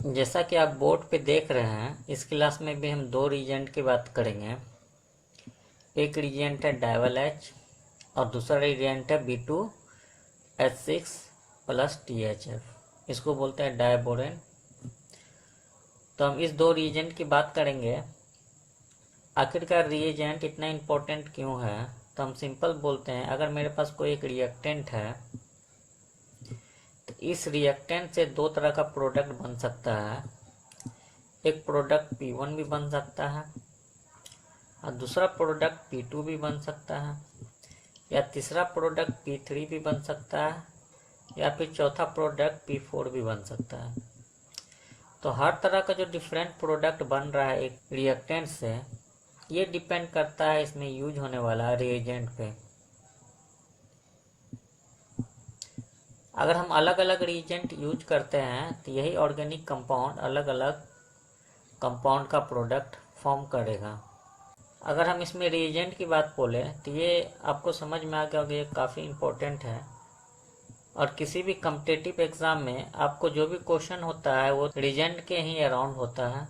जैसा कि आप बोर्ड पे देख रहे हैं, इस क्लास में भी हम दो रिएजेंट की बात करेंगे। एक रिएजेंट है डायवल एच और दूसरा रिएजेंट है B2H6 प्लस THF। इसको बोलते हैं डायबोरेन। तो हम इस दो रिएजेंट की बात करेंगे। आखिरकार रिएजेंट इतना इम्पोर्टेंट क्यों है? तो हम सिंपल बोलते हैं, अगर मेरे पास कोई एक रिएक्टेंट है तो इस रिएक्टेंट से दो तरह का प्रोडक्ट बन सकता है। एक प्रोडक्ट P1 भी बन सकता है और दूसरा प्रोडक्ट P2 भी बन सकता है, या तीसरा प्रोडक्ट P3 भी बन सकता है, या फिर चौथा प्रोडक्ट P4 भी बन सकता है। तो हर तरह का जो डिफरेंट प्रोडक्ट बन रहा है एक रिएक्टेंट से, ये डिपेंड करता है इसमें यूज होने वाला रिएजेंट पे। अगर हम अलग अलग रिएजेंट यूज करते हैं तो यही ऑर्गेनिक कंपाउंड अलग अलग कंपाउंड का प्रोडक्ट फॉर्म करेगा। अगर हम इसमें रिएजेंट की बात बोलें तो ये आपको समझ में आ गया होगा, ये काफ़ी इम्पोर्टेंट है। और किसी भी कॉम्पिटिटिव एग्ज़ाम में आपको जो भी क्वेश्चन होता है वो रिएजेंट के ही अराउंड होता है।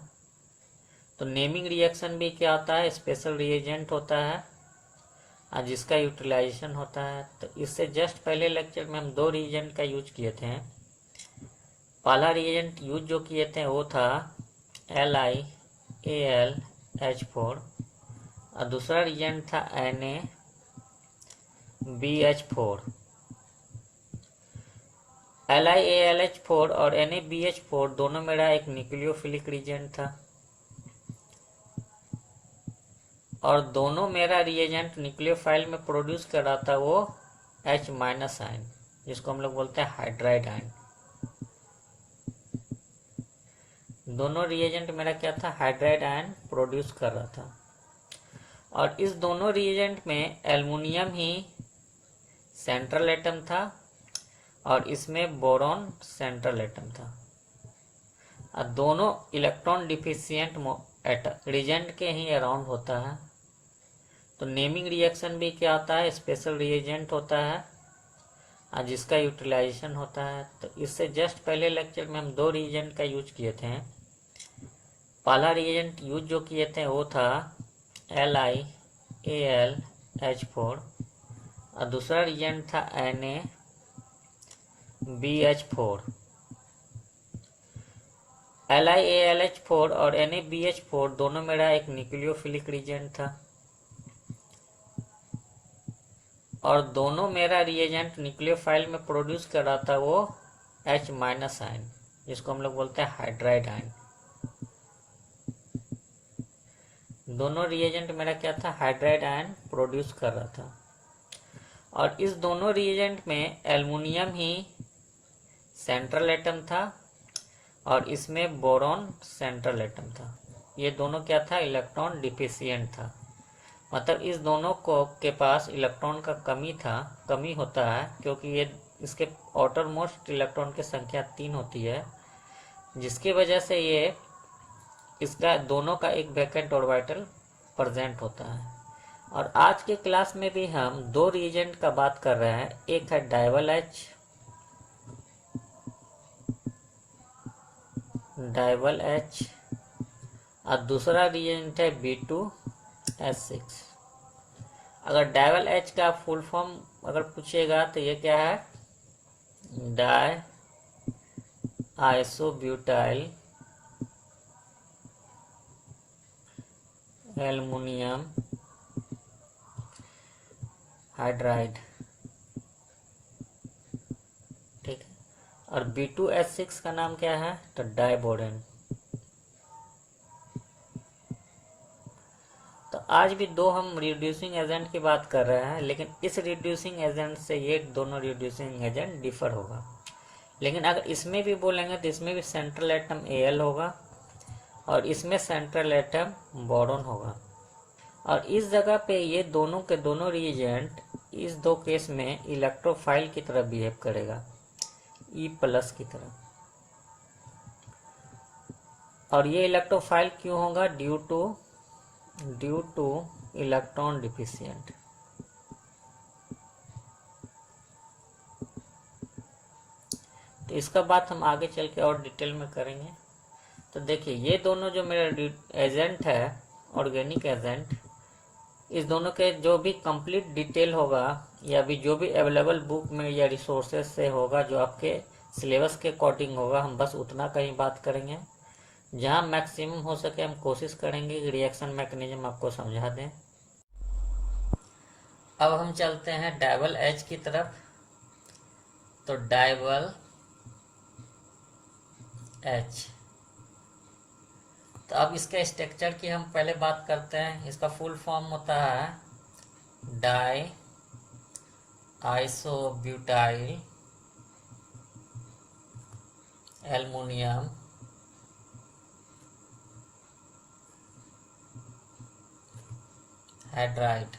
तो नेमिंग रिएक्शन भी क्या होता है? स्पेशल रिएजेंट होता है और जिसका यूटिलाइजेशन होता है। तो इससे जस्ट पहले लेक्चर में हम दो रिएजेंट का यूज किए थे। पहला रिएजेंट यूज जो किए थे वो था LiAlH4 और दूसरा रिएजेंट था NaBH4। LiAlH4 और NaBH4 दोनों मेरा एक न्यूक्लियोफिलिक रिएजेंट था और दोनों मेरा रिएजेंट न्यूक्लियोफाइल में प्रोड्यूस कर रहा था वो H- आयन, जिसको हम लोग बोलते हैं हाइड्राइड आयन। दोनों रिएजेंट मेरा क्या था? हाइड्राइड आयन प्रोड्यूस कर रहा था। और इस दोनों रिएजेंट में एल्युमिनियम ही सेंट्रल एटम था और इसमें बोरॉन सेंट्रल एटम था और दोनों इलेक्ट्रॉन डिफिशिएंट रिएजेंट के ही अराउंड होता है। तो नेमिंग रिएक्शन भी क्या होता है? स्पेशल रिएजेंट होता है और जिसका यूटिलाइजेशन होता है। तो इससे जस्ट पहले लेक्चर में हम दो रिएजेंट का यूज किए थे। पहला रिएजेंट यूज जो किए थे वो था LiAlH4 और दूसरा रिएजेंट था NaBH4। LiAlH4 और NaBH4 दोनों मेरा एक न्यूक्लियोफिलिक रिएजेंट था और दोनों मेरा रिएजेंट न्यूक्लियोफाइल में प्रोड्यूस कर रहा था वो H- आयन, जिसको हम लोग बोलते हैं हाइड्राइड आयन। दोनों रिएजेंट मेरा क्या था? हाइड्राइड आयन प्रोड्यूस कर रहा था और इस दोनों रिएजेंट में एल्युमिनियम ही सेंट्रल एटम था और इसमें बोरॉन सेंट्रल एटम था। ये दोनों क्या था? इलेक्ट्रॉन डिफिशिएंट था। मतलब इस दोनों को के पास इलेक्ट्रॉन का कमी होता है, क्योंकि ये इसके आउटर मोस्ट इलेक्ट्रॉन की संख्या 3 होती है, जिसकी वजह से ये इसका दोनों का एक वैकेंट ऑर्बिटल प्रेजेंट होता है। और आज के क्लास में भी हम दो रिएजेंट का बात कर रहे हैं। एक है डायवल एच और दूसरा रिएजेंट है B2H6। अगर डायवल एच का फुल फॉर्म अगर पूछेगा तो ये क्या है? डाई आइसोब्यूटाइल एल्युमिनियम हाइड्राइड, ठीक है। और B2H6 का नाम क्या है? तो डाइबोरेन। तो आज भी दो हम रिड्यूसिंग एजेंट की बात कर रहे हैं, लेकिन इस रिड्यूसिंग एजेंट से ये दोनों रिड्यूसिंग एजेंट डिफर होगा। लेकिन अगर इसमें भी बोलेंगे तो इसमें भी सेंट्रल एटम Al होगा और इसमें सेंट्रल एटम बोरॉन होगा। और इस जगह पे ये दोनों के दोनों रिएजेंट इस दो केस में इलेक्ट्रोफाइल की तरह बिहेव करेगा, E+ की तरह। और ये इलेक्ट्रोफाइल क्यों होगा? Due two electron deficient. तो इसका बात हम आगे चल के और डिटेल में करेंगे। तो देखिए ये दोनों जो मेरा एजेंट है, ऑर्गेनिक एजेंट, इस दोनों के जो भी कंप्लीट डिटेल होगा या भी जो भी अवेलेबल बुक में या रिसोर्सेज से होगा, जो आपके सिलेबस के अकॉर्डिंग होगा, हम बस उतना का ही बात करेंगे। जहाँ मैक्सिमम हो सके हम कोशिश करेंगे कि रिएक्शन मैकेनिज्म आपको समझा दें। अब हम चलते हैं डाइवल एच की तरफ। तो डाइवल एच, तो अब इसके स्ट्रक्चर की हम पहले बात करते हैं। इसका फुल फॉर्म होता है डाई आइसोब्यूटाइल एल्युमिनियम हाइड्राइड।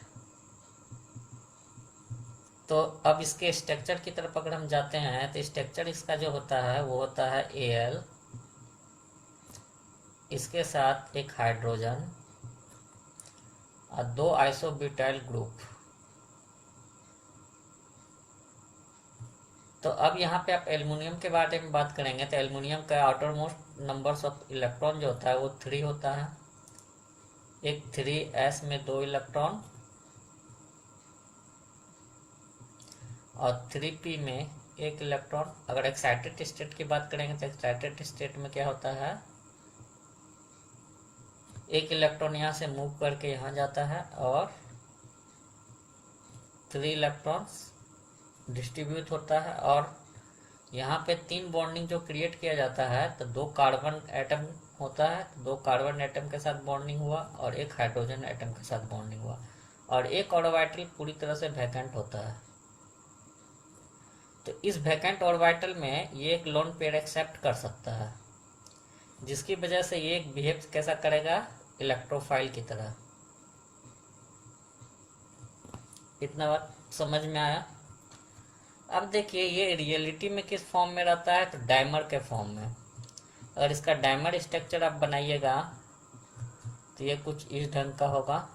तो अब इसके स्ट्रक्चर की तरफ अगर हम जाते हैं तो स्ट्रक्चर इसका जो होता है वो होता है Al, इसके साथ एक हाइड्रोजन और 2 आइसोब्यूटाइल ग्रुप। तो अब यहाँ पे आप एल्युमिनियम के बारे में बात करेंगे तो एल्युमिनियम का outer most numbers of electron जो होता है वो 3 होता है। एक 3s में 2 इलेक्ट्रॉन और 3p में 1 इलेक्ट्रॉन। अगर एक्साइटेड स्टेट की बात करेंगे तो एक्साइटेड स्टेट में क्या होता है, 1 इलेक्ट्रॉन यहाँ से मूव करके यहाँ जाता है और 3 इलेक्ट्रॉन्स डिस्ट्रीब्यूट होता है। और यहाँ पे 3 बॉन्डिंग जो क्रिएट किया जाता है, तो 2 कार्बन एटम होता है, 2 कार्बन एटम के साथ बॉन्डिंग हुआ और 1 हाइड्रोजन एटम के साथ बॉन्डिंग हुआ और 1 ऑर्बिटल पूरी तरह से वैकेंट होता है। तो इस वैकेंट ऑर्बिटल में ये एक लोन पेयर एक्सेप्ट कर सकता है, जिसकी वजह से ये एक बिहेव कैसा करेगा, इलेक्ट्रोफाइल की तरह। इतना बात समझ में आया। अब देखिए ये रियलिटी में किस फॉर्म में रहता है, तो डाइमर के फॉर्म में। अगर इसका डाइमर स्ट्रक्चर आप बनाइएगा तो ये कुछ इस ढंग का होगा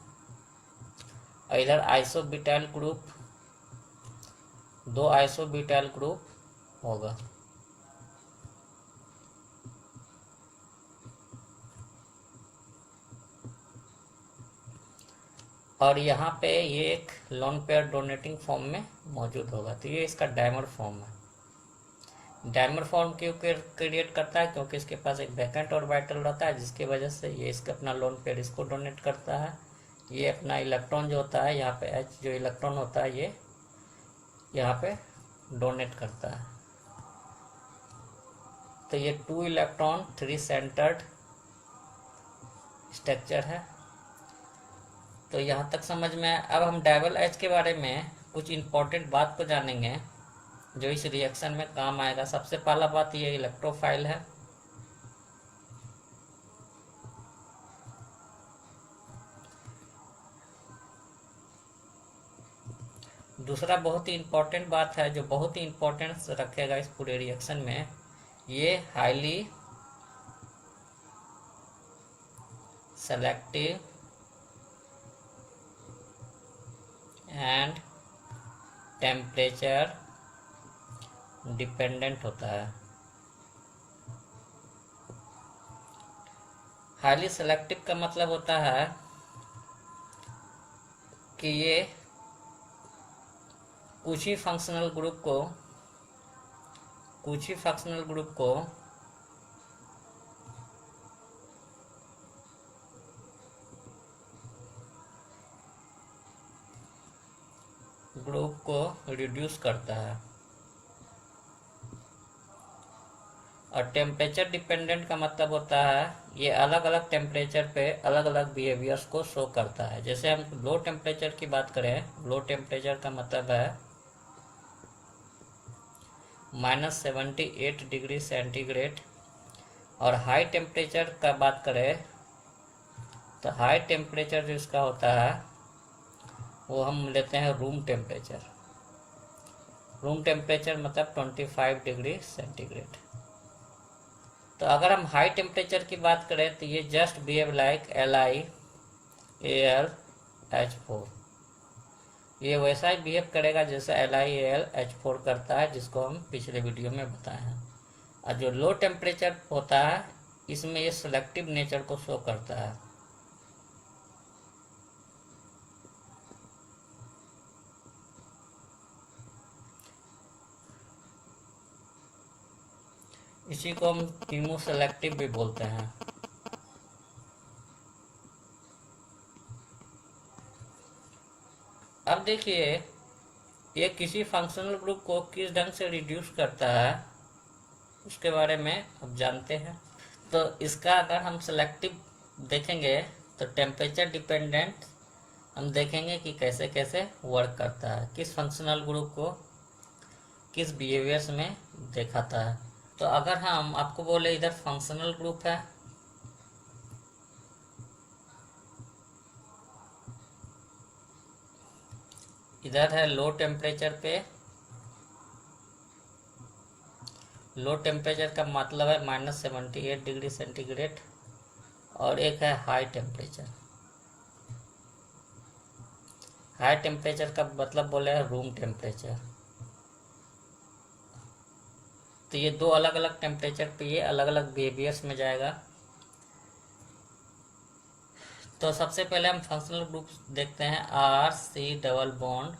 और इधर आइसोब्यूटाइल ग्रुप, 2 आइसोब्यूटाइल ग्रुप होगा। और यहाँ पे ये एक लोन पेयर डोनेटिंग फॉर्म में मौजूद होगा। तो ये इसका डाइमर फॉर्म है। डाइमर फॉर्म क्यों क्रिएट करता है, क्योंकि इसके पास एक वैकेंट ऑर्बिटल रहता है, जिसकी वजह से ये इसका अपना लोन पेयर इसको डोनेट करता है। ये अपना इलेक्ट्रॉन जो होता है, यहाँ पे H जो इलेक्ट्रॉन होता है ये यहाँ पे डोनेट करता है। तो ये 2 इलेक्ट्रॉन 3 सेंटर्ड स्ट्रक्चर है। तो यहाँ तक समझ में आया। अब हम डाइवल एच के बारे में कुछ इम्पोर्टेंट बात को जानेंगे जो इस रिएक्शन में काम आएगा। सबसे पहला बात ये इलेक्ट्रोफाइल है। दूसरा बहुत ही इम्पोर्टेंट बात है, जो बहुत ही इम्पोर्टेंस रखेगा इस पूरे रिएक्शन में, ये highly selective and temperature dependent होता है। हाईली सेलेक्टिव का मतलब होता है कि ये कुछ ही फंक्शनल ग्रुप को रिड्यूस करता है। और टेम्परेचर डिपेंडेंट का मतलब होता है ये अलग अलग टेम्परेचर पे अलग अलग बिहेवियर्स को शो करता है। जैसे हम लो टेम्परेचर की बात करें, लो टेम्परेचर का मतलब है -78 डिग्री सेंटीग्रेड। और हाई टेम्परेचर का बात करें तो हाई टेम्परेचर जो इसका होता है वो हम लेते हैं रूम टेम्परेचर। रूम टेम्परेचर मतलब 25 डिग्री सेंटीग्रेड। तो अगर हम हाई टेम्परेचर की बात करें तो ये जस्ट बिहेव लाइक LiAlH4। ये वैसा ही बिहेव करेगा जैसे LiAlH4 करता है, जिसको हम पिछले वीडियो में बताए हैं। और जो लो टेम्परेचर होता है इसमें ये सेलेक्टिव नेचर को शो करता है। इसी को हम कीमो सेलेक्टिव भी बोलते हैं। अब देखिए ये किसी फंक्शनल ग्रुप को किस ढंग से रिड्यूस करता है उसके बारे में अब जानते हैं। तो इसका अगर हम सेलेक्टिव देखेंगे तो टेम्परेचर डिपेंडेंट हम देखेंगे कि कैसे कैसे वर्क करता है, किस फंक्शनल ग्रुप को किस बिहेवियर्स में दिखाता है। तो अगर हम आपको बोले इधर फंक्शनल ग्रुप है, इधर है लो टेम्परेचर पे, लो टेम्परेचर का मतलब है -78 डिग्री सेंटीग्रेड, और एक है हाई टेम्परेचर। हाई टेम्परेचर का मतलब बोले है रूम टेम्परेचर। तो ये दो अलग अलग टेम्परेचर पे ये अलग अलग बिहेवियर्स में जाएगा। तो सबसे पहले हम फंक्शनल ग्रुप देखते हैं RC डबल बॉन्ड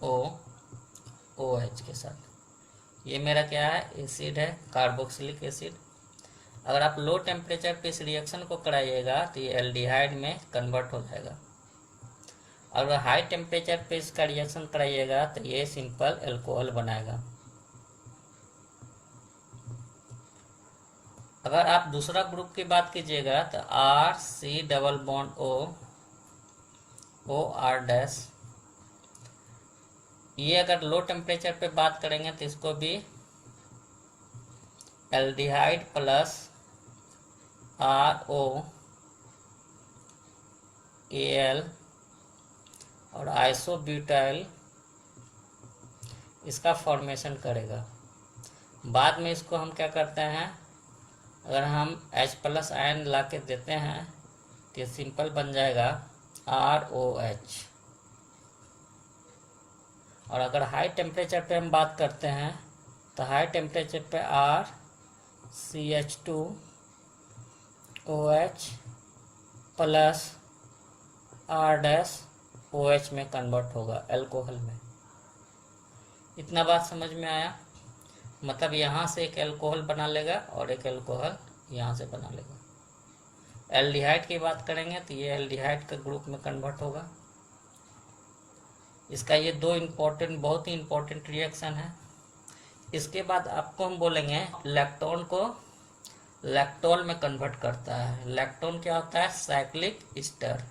OH के साथ। ये मेरा क्या है, एसिड है, कार्बोक्सिलिक एसिड। अगर आप लो टेम्परेचर पे इस रिएक्शन को कराइएगा तो ये एल्डिहाइड में कन्वर्ट हो जाएगा। अगर हाई टेम्परेचर पे इसका रिएक्शन कराइएगा तो ये सिंपल एल्कोहल बनाएगा। अगर आप दूसरा ग्रुप की बात कीजिएगा तो RC डबल बॉन्ड OR-, ये अगर लो टेम्परेचर पे बात करेंगे तो इसको भी एल्डिहाइड प्लस ROAl और आइसोब्यूटाइल इसका फॉर्मेशन करेगा। बाद में इसको हम क्या करते हैं, अगर हम H+ आयन ला के देते हैं तो ये सिंपल बन जाएगा ROH। और अगर हाई टेम्परेचर पे हम बात करते हैं तो हाई टेम्परेचर पे RCH2OH प्लस R-OH में कन्वर्ट होगा एल्कोहल में। इतना बात समझ में आया? मतलब यहाँ से एक एल्कोहल बना लेगा और एक एल्कोहल यहाँ से बना लेगा। एल्डिहाइड की बात करेंगे तो ये एल्डिहाइड के ग्रुप में कन्वर्ट होगा। इसका ये दो इम्पोर्टेंट, बहुत ही इम्पोर्टेंट रिएक्शन है। इसके बाद आपको हम बोलेंगे लैक्टोन को लैक्टोल में कन्वर्ट करता है। लैक्टोन क्या होता है, साइक्लिक ईस्टर।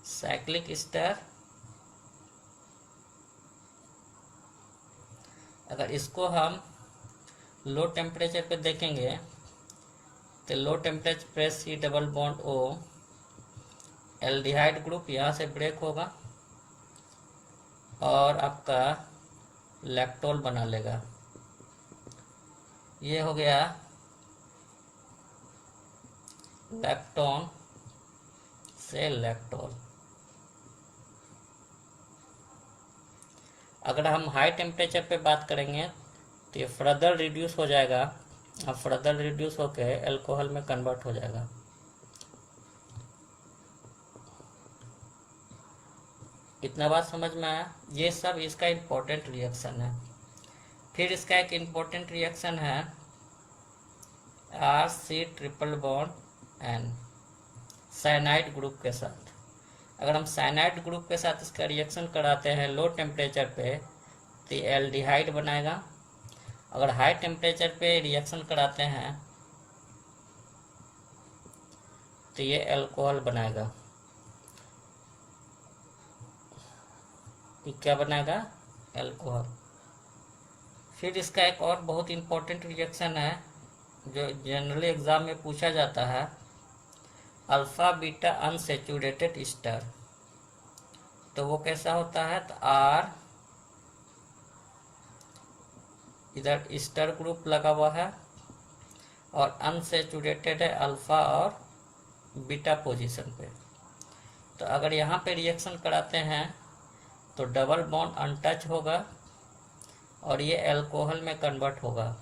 साइक्लिक ईस्टर अगर इसको हम लो टेम्परेचर पे देखेंगे तो लो टेम्परेचर पे C double bond O aldehyde group यहाँ से ब्रेक होगा और आपका लैक्टोल बना लेगा। ये हो गया लैक्टोन से लैक्टोल। अगर हम हाई टेम्परेचर पे बात करेंगे तो ये फर्दर रिड्यूस हो जाएगा और फर्दर रिड्यूस होकर एल्कोहल में कन्वर्ट हो जाएगा। इतना बात समझ में आया? ये सब इसका इम्पोर्टेंट रिएक्शन है। फिर इसका एक इम्पोर्टेंट रिएक्शन है RC triple bond N cyanide group के साथ। अगर हम साइनाइड ग्रुप के साथ इसका रिएक्शन कराते हैं लो टेम्परेचर पे तो एल्डिहाइड बनाएगा। अगर हाई टेम्परेचर पे रिएक्शन कराते हैं तो ये एल्कोहल बनाएगा। ये क्या बनाएगा, एल्कोहल। फिर इसका एक और बहुत इम्पोर्टेंट रिएक्शन है जो जनरली एग्जाम में पूछा जाता है, अल्फा बीटा अनसेचुरेटेड ईस्टर। तो वो कैसा होता है, तो R इधर ईस्टर ग्रुप लगा हुआ है और अनसेचुरेटेड है अल्फा और बीटा पोजीशन पे। तो अगर यहाँ पे रिएक्शन कराते हैं तो डबल बॉन्ड अनटच होगा और ये एल्कोहल में कन्वर्ट होगा।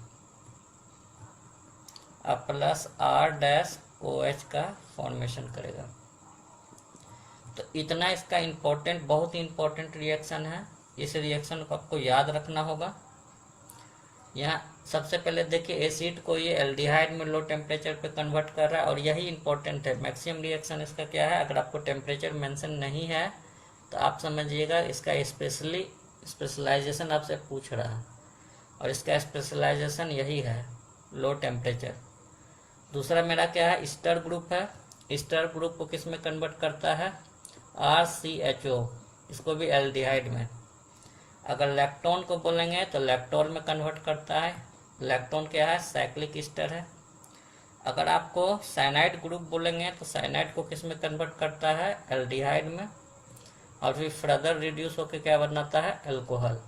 अब प्लस R डैश OH का फॉर्मेशन करेगा। तो इतना इसका इम्पोर्टेंट, बहुत ही इम्पोर्टेंट रिएक्शन है। इस रिएक्शन को आपको याद रखना होगा। यहाँ सबसे पहले देखिए, एसिड को ये एल्डिहाइड में लो टेम्परेचर पे कन्वर्ट कर रहा है, और यही इंपॉर्टेंट है। मैक्सिमम रिएक्शन इसका क्या है, अगर आपको टेम्परेचर मेंशन नहीं है तो आप समझिएगा इसका स्पेशलाइजेशन आपसे पूछ रहा है, और इसका स्पेशलाइजेशन यही है, लो टेम्परेचर। दूसरा मेरा क्या है, ईस्टर ग्रुप है। ईस्टर ग्रुप को किस में कन्वर्ट करता है, RCHO, इसको भी एल्डिहाइड में। अगर लैक्टोन को बोलेंगे तो लैक्टोल में कन्वर्ट करता है। लैक्टोन क्या है, साइक्लिक ईस्टर है। अगर आपको साइनाइड ग्रुप बोलेंगे तो साइनाइड को किस में कन्वर्ट करता है, एल्डिहाइड में, और फिर फर्दर रिड्यूस होकर क्या बनाता है, अल्कोहल।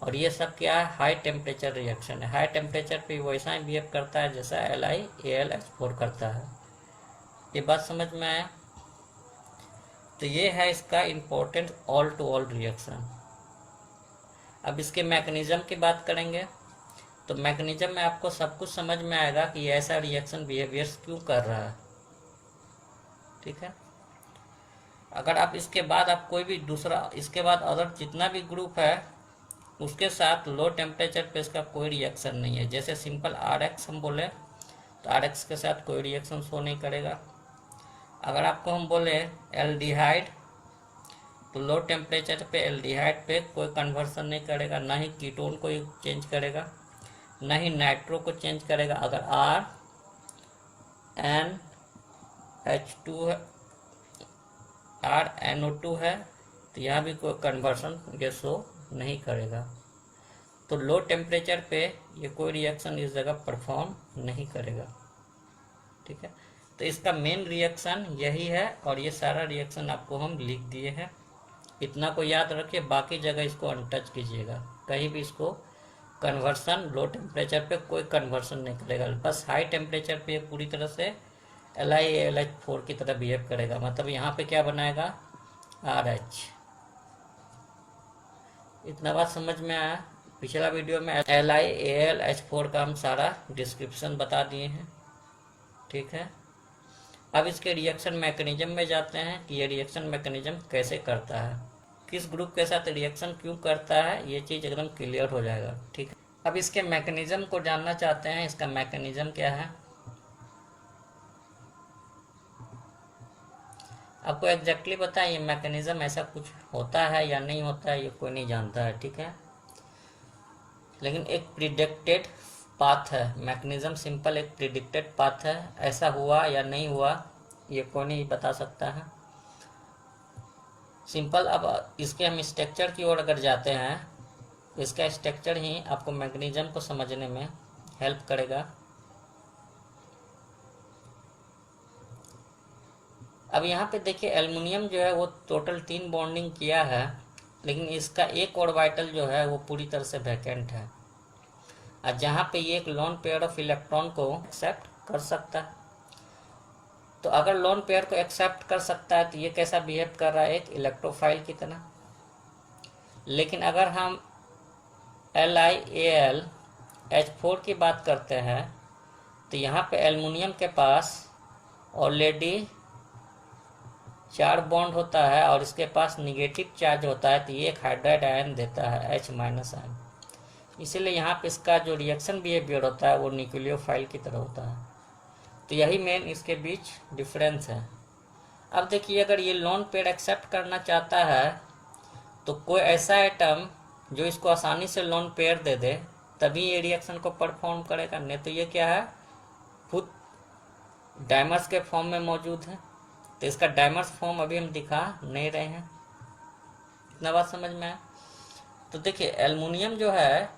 और ये सब क्या है, हाई टेम्परेचर रिएक्शन है। हाई टेम्परेचर पे वैसा ही बिहेव करता है जैसा LiAlH4 करता है। ये बात समझ में आया। तो ये है इसका important all to all reaction. अब इसके मैकेनिज्म की बात करेंगे तो मैकेनिज्म में आपको सब कुछ समझ में आएगा कि ऐसा रिएक्शन बिहेवियर्स क्यों कर रहा है। ठीक है। अगर आप इसके बाद आप कोई भी दूसरा, इसके बाद अदर जितना भी ग्रुप है उसके साथ लो टेम्परेचर पे इसका कोई रिएक्शन नहीं है। जैसे सिंपल RX हम बोले तो RX के साथ कोई रिएक्शन शो नहीं करेगा। अगर आपको हम बोले एल्डिहाइड तो लो टेम्परेचर पे एल्डिहाइड पे कोई कन्वर्सन नहीं करेगा, ना ही कीटोन को चेंज करेगा, ना ही नाइट्रो को चेंज करेगा। अगर RNO2 है तो यहाँ भी कोई कन्वर्सन ये शो नहीं करेगा। तो लो टेम्परेचर पे ये कोई रिएक्शन इस जगह परफॉर्म नहीं करेगा। ठीक है। तो इसका मेन रिएक्शन यही है, और ये सारा रिएक्शन आपको हम लिख दिए हैं। इतना को याद रखिए, बाकी जगह इसको अनटच कीजिएगा। कहीं भी इसको कन्वर्सन, लो टेम्परेचर पे कोई कन्वर्सन नहीं करेगा। बस हाई टेम्परेचर पे ये पूरी तरह से LiAlH4 की तरह बिहेव करेगा। मतलब यहाँ पे क्या बनाएगा, RH। इतना बात समझ में आया। पिछला वीडियो में LiAlH4 का हम सारा डिस्क्रिप्शन बता दिए हैं। ठीक है। अब इसके रिएक्शन मैकेनिज्म में जाते हैं कि ये रिएक्शन मैकेनिज्म कैसे करता है, किस ग्रुप के साथ रिएक्शन क्यों करता है, ये चीज़ एकदम क्लियर हो जाएगा। ठीक है। अब इसके मैकेनिज्म को जानना चाहते हैं, इसका मैकेनिज्म क्या है। आपको एग्जैक्टली पता है ये मैकेनिज्म ऐसा कुछ होता है या नहीं होता है, ये कोई नहीं जानता है। ठीक है। लेकिन एक प्रिडिक्टेड पाथ है, मैकेनिज्म सिंपल एक प्रिडिक्टेड पाथ है। ऐसा हुआ या नहीं हुआ ये कोई नहीं बता सकता है। सिंपल। अब इसके हम स्ट्रक्चर की ओर अगर जाते हैं तो इसका स्ट्रक्चर ही आपको मैकेनिज्म को समझने में हेल्प करेगा। अब यहाँ पे देखिए, एल्युमिनियम जो है वो टोटल 3 बॉन्डिंग किया है, लेकिन इसका एक ऑर्बिटल जो है वो पूरी तरह से वैकेंट है, और जहाँ पे ये एक लोन पेयर ऑफ इलेक्ट्रॉन को एक्सेप्ट कर सकता है। तो अगर लोन पेयर को एक्सेप्ट कर सकता है तो ये कैसा बिहेव कर रहा है, एक इलेक्ट्रोफाइल की तरह। लेकिन अगर हम LiAlH4 की बात करते हैं तो यहाँ पे एल्युमिनियम के पास ऑलरेडी 4 बॉन्ड होता है और इसके पास निगेटिव चार्ज होता है, तो ये एक हाइड्राइड आयन देता है, H- आयन। इसीलिए यहाँ पे इसका जो रिएक्शन बिहेवियर होता है वो न्यूक्लियोफाइल की तरह होता है। तो यही मेन इसके बीच डिफरेंस है। अब देखिए, अगर ये लोन पेयर एक्सेप्ट करना चाहता है तो कोई ऐसा एटम जो इसको आसानी से लोन पेयर दे दे तभी ये रिएक्शन को परफॉर्म करेगा, नहीं तो ये क्या है, खुद डायमर्स के फॉर्म में मौजूद है। तो इसका डायमर्स फॉर्म अभी हम दिखा नहीं रहे हैं। इतना बात समझ में आया। तो देखिए, एल्युमिनियम जो है,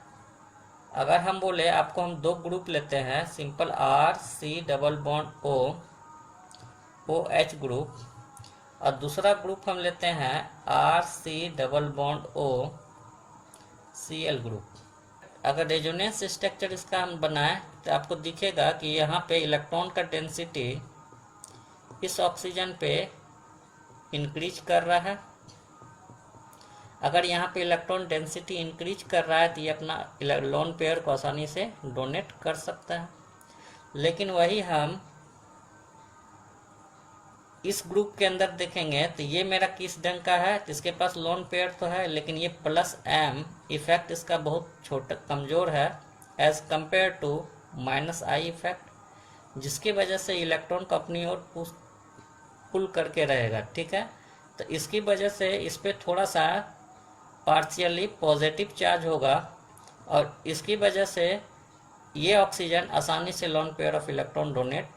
अगर हम बोले आपको हम 2 ग्रुप लेते हैं, सिंपल RC+O OH ग्रुप, और दूसरा ग्रुप हम लेते हैं RC+O Cl ग्रुप। अगर रेजोनेंस स्ट्रक्चर इसका हम बनाएं तो आपको दिखेगा कि यहाँ पे इलेक्ट्रॉन का डेंसिटी इस ऑक्सीजन पे इंक्रीज कर रहा है। अगर यहाँ पे इलेक्ट्रॉन डेंसिटी इंक्रीज कर रहा है तो ये अपना लोन पेयर को आसानी से डोनेट कर सकता है। लेकिन वही हम इस ग्रुप के अंदर देखेंगे तो ये मेरा किस ढंग का है, तो इसके पास लोन पेयर तो है, लेकिन ये प्लस एम इफेक्ट इसका बहुत छोटा कमज़ोर है as compare to minus I effect, जिसकी वजह से इलेक्ट्रॉन को अपनी ओर पुल करके रहेगा। ठीक है, तो इसकी वजह से इस पर थोड़ा सा पार्शियली पॉजिटिव चार्ज होगा और इसकी वजह से ये ऑक्सीजन आसानी से lone pair of electron donate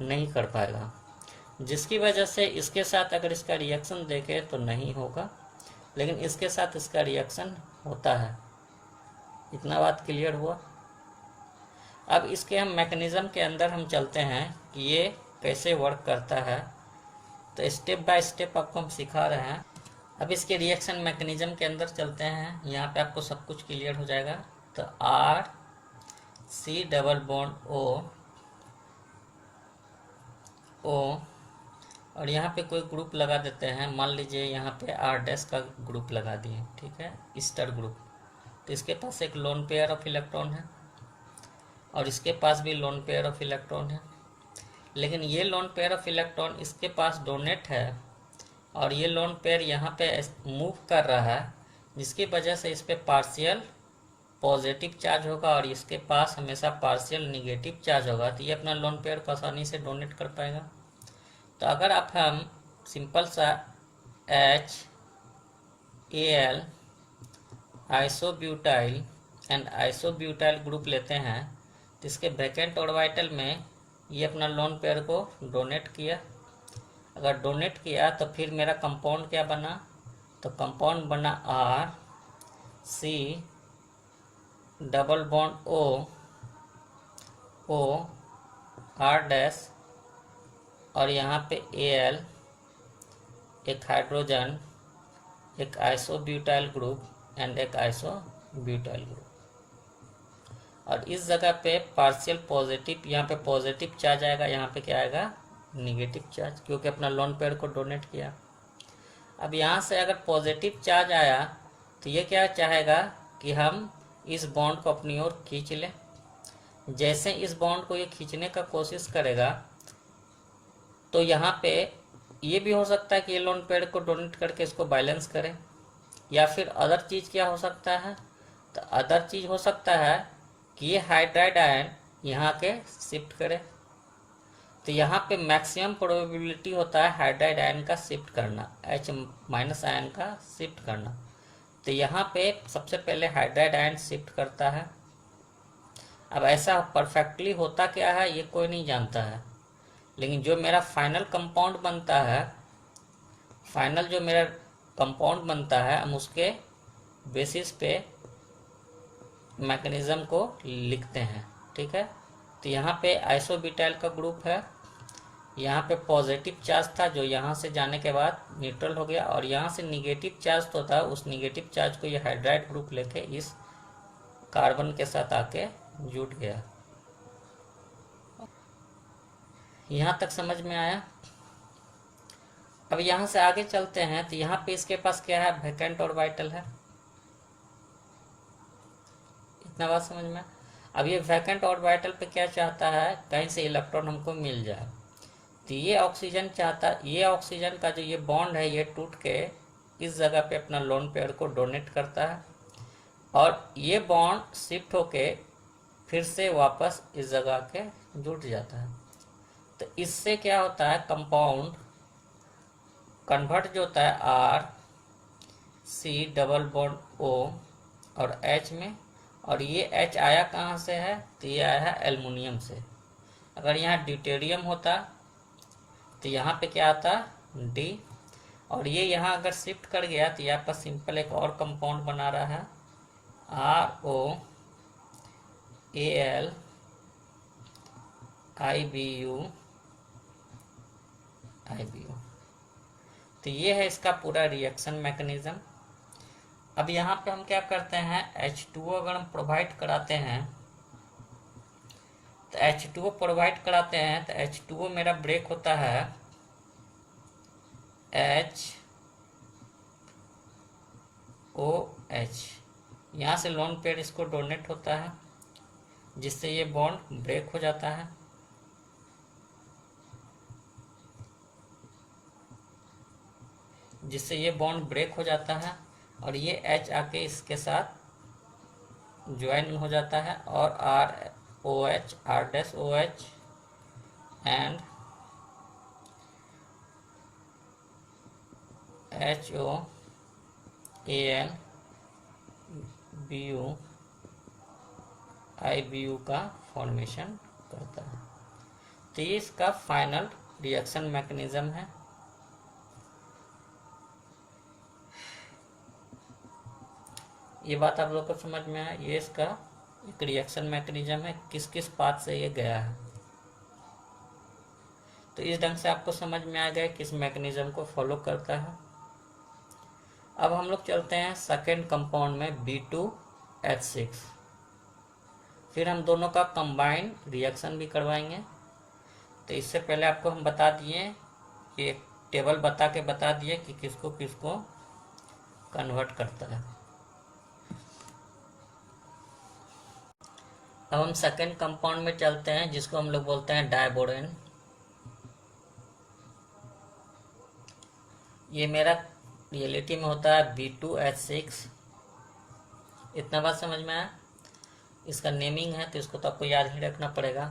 नहीं कर पाएगा, जिसकी वजह से इसके साथ अगर इसका रिएक्शन देखें तो नहीं होगा, लेकिन इसके साथ इसका रिएक्शन होता है। इतना बात क्लियर हुआ। अब इसके हम मैकेनिज़्म के अंदर हम चलते हैं कि ये कैसे वर्क करता है, तो स्टेप बाय स्टेप आपको हम सिखा रहे हैं। अब इसके रिएक्शन मैकेनिज़्म के अंदर चलते हैं, यहाँ पे आपको सब कुछ क्लियर हो जाएगा। तो R C double bond O और यहाँ पे कोई ग्रुप लगा देते हैं, मान लीजिए यहाँ पे आर डैश का ग्रुप लगा दिए। ठीक है, ईस्टर ग्रुप। तो इसके पास एक लोन पेयर ऑफ इलेक्ट्रॉन है और इसके पास भी लोन पेयर ऑफ इलेक्ट्रॉन है, लेकिन ये लोन पेयर ऑफ इलेक्ट्रॉन इसके पास डोनेट है और ये लोन पेयर यहाँ पे मूव कर रहा है, जिसकी वजह से इस पर पार्शियल पॉजिटिव चार्ज होगा और इसके पास हमेशा पार्शियल निगेटिव चार्ज होगा। तो ये अपना लोन पेयर को आसानी से डोनेट कर पाएगा। तो अगर आप हम सिंपल सा HAl isobutyl and isobutyl group लेते हैं, तो इसके वैकेंट ऑर्बिटल में ये अपना लोन पेयर को डोनेट किया। अगर डोनेट किया तो फिर मेरा कंपाउंड क्या बना, तो कंपाउंड बना R C double bond O R dash और यहाँ पे Al एक हाइड्रोजन, एक आइसोब्यूटाइल ग्रुप एंड एक आइसोब्यूटाइल ग्रुप। और इस जगह पे पार्शियल पॉजिटिव, यहाँ पे पॉजिटिव चार्ज आएगा, यहाँ पे क्या आएगा, निगेटिव चार्ज, क्योंकि अपना लोन पेयर को डोनेट किया। अब यहाँ से अगर पॉजिटिव चार्ज आया तो ये क्या चाहेगा कि हम इस बॉन्ड को अपनी ओर खींच लें। जैसे इस बॉन्ड को ये खींचने का कोशिश करेगा तो यहाँ पे ये भी हो सकता है कि ये लोन पेयर को डोनेट करके इसको बैलेंस करें, या फिर अदर चीज़ क्या हो सकता है, तो अदर चीज़ हो सकता है कि ये हाइड्राइड आयन यहाँ के शिफ्ट करे। तो यहाँ पे मैक्सिमम प्रोबेबिलिटी होता है हाइड्राइड आयन का शिफ्ट करना, H- आयन का शिफ्ट करना। तो यहाँ पे सबसे पहले हाइड्राइड आयन शिफ्ट करता है। अब ऐसा परफेक्टली होता क्या है ये कोई नहीं जानता है, लेकिन जो मेरा फाइनल कंपाउंड बनता है, फाइनल जो मेरा कंपाउंड बनता है, हम उसके बेसिस पे मैकेनिज़्म को लिखते हैं। ठीक है, तो यहाँ पे आइसोब्यूटाइल का ग्रुप है, यहाँ पे पॉजिटिव चार्ज था जो यहाँ से जाने के बाद न्यूट्रल हो गया, और यहाँ से निगेटिव चार्ज तो था, उस निगेटिव चार्ज को ये हाइड्राइड ग्रुप लेके इस कार्बन के साथ आके जुट गया। यहाँ तक समझ में आया। अब यहाँ से आगे चलते हैं, तो यहाँ पे इसके पास क्या है, वैकेंट ऑर्बिटल है। इतना बात समझ में। अब ये वैकेंट ऑर्बिटल पे क्या चाहता है, कहीं से इलेक्ट्रॉन हमको मिल जाए। तो ये ऑक्सीजन चाहता, ये ऑक्सीजन का जो ये बॉन्ड है ये टूट के इस जगह पे अपना लोन पेयर को डोनेट करता है और ये बॉन्ड शिफ्ट होके फिर से वापस इस जगह के जुट जाता है। तो इससे क्या होता है, कंपाउंड कन्वर्ट जो होता है R C double bond O और H में, और ये H आया कहाँ से है, तो ये आया है एल्युमिनियम से। अगर यहाँ ड्यूटेरियम होता तो यहाँ पे क्या आता, D, और ये यहाँ अगर शिफ्ट कर गया तो यहाँ पर सिंपल एक और कंपाउंड बना रहा है ROAl IBU। तो ये है इसका पूरा रिएक्शन मैकेनिज्म। अब यहाँ पे हम क्या करते हैं, H2O अगर हम प्रोवाइड कराते हैं तो H2O प्रोवाइड कराते हैं तो H2O मेरा ब्रेक होता है HOH, यहाँ से लोन पेयर इसको डोनेट होता है, जिससे ये बॉन्ड ब्रेक हो जाता है। जिससे ये बॉन्ड ब्रेक हो जाता है और ये H आके इसके साथ ज्वाइन हो जाता है और R dash O H and HOAN BU का फॉर्मेशन करता है। तो ये इसका फाइनल रिएक्शन मैकेनिज्म है। ये बात आप लोग को समझ में आया, ये इसका एक रिएक्शन मैकेनिज्म है, किस किस पाथ से ये गया है। तो इस ढंग से आपको समझ में आ गया किस मैकेनिज्म को फॉलो करता है। अब हम लोग चलते हैं सेकेंड कंपाउंड में B2H6। फिर हम दोनों का कंबाइन रिएक्शन भी करवाएंगे। तो इससे पहले आपको हम बता दिए, ये टेबल बता दिए कि किसको किसको कन्वर्ट करता है। अब हम सेकेंड कंपाउंड में चलते हैं जिसको हम लोग बोलते हैं डायबोरेन। ये मेरा रियलिटी में होता है B2H6। इतना बात समझ में आया। इसका नेमिंग है तो इसको तो आपको याद ही रखना पड़ेगा।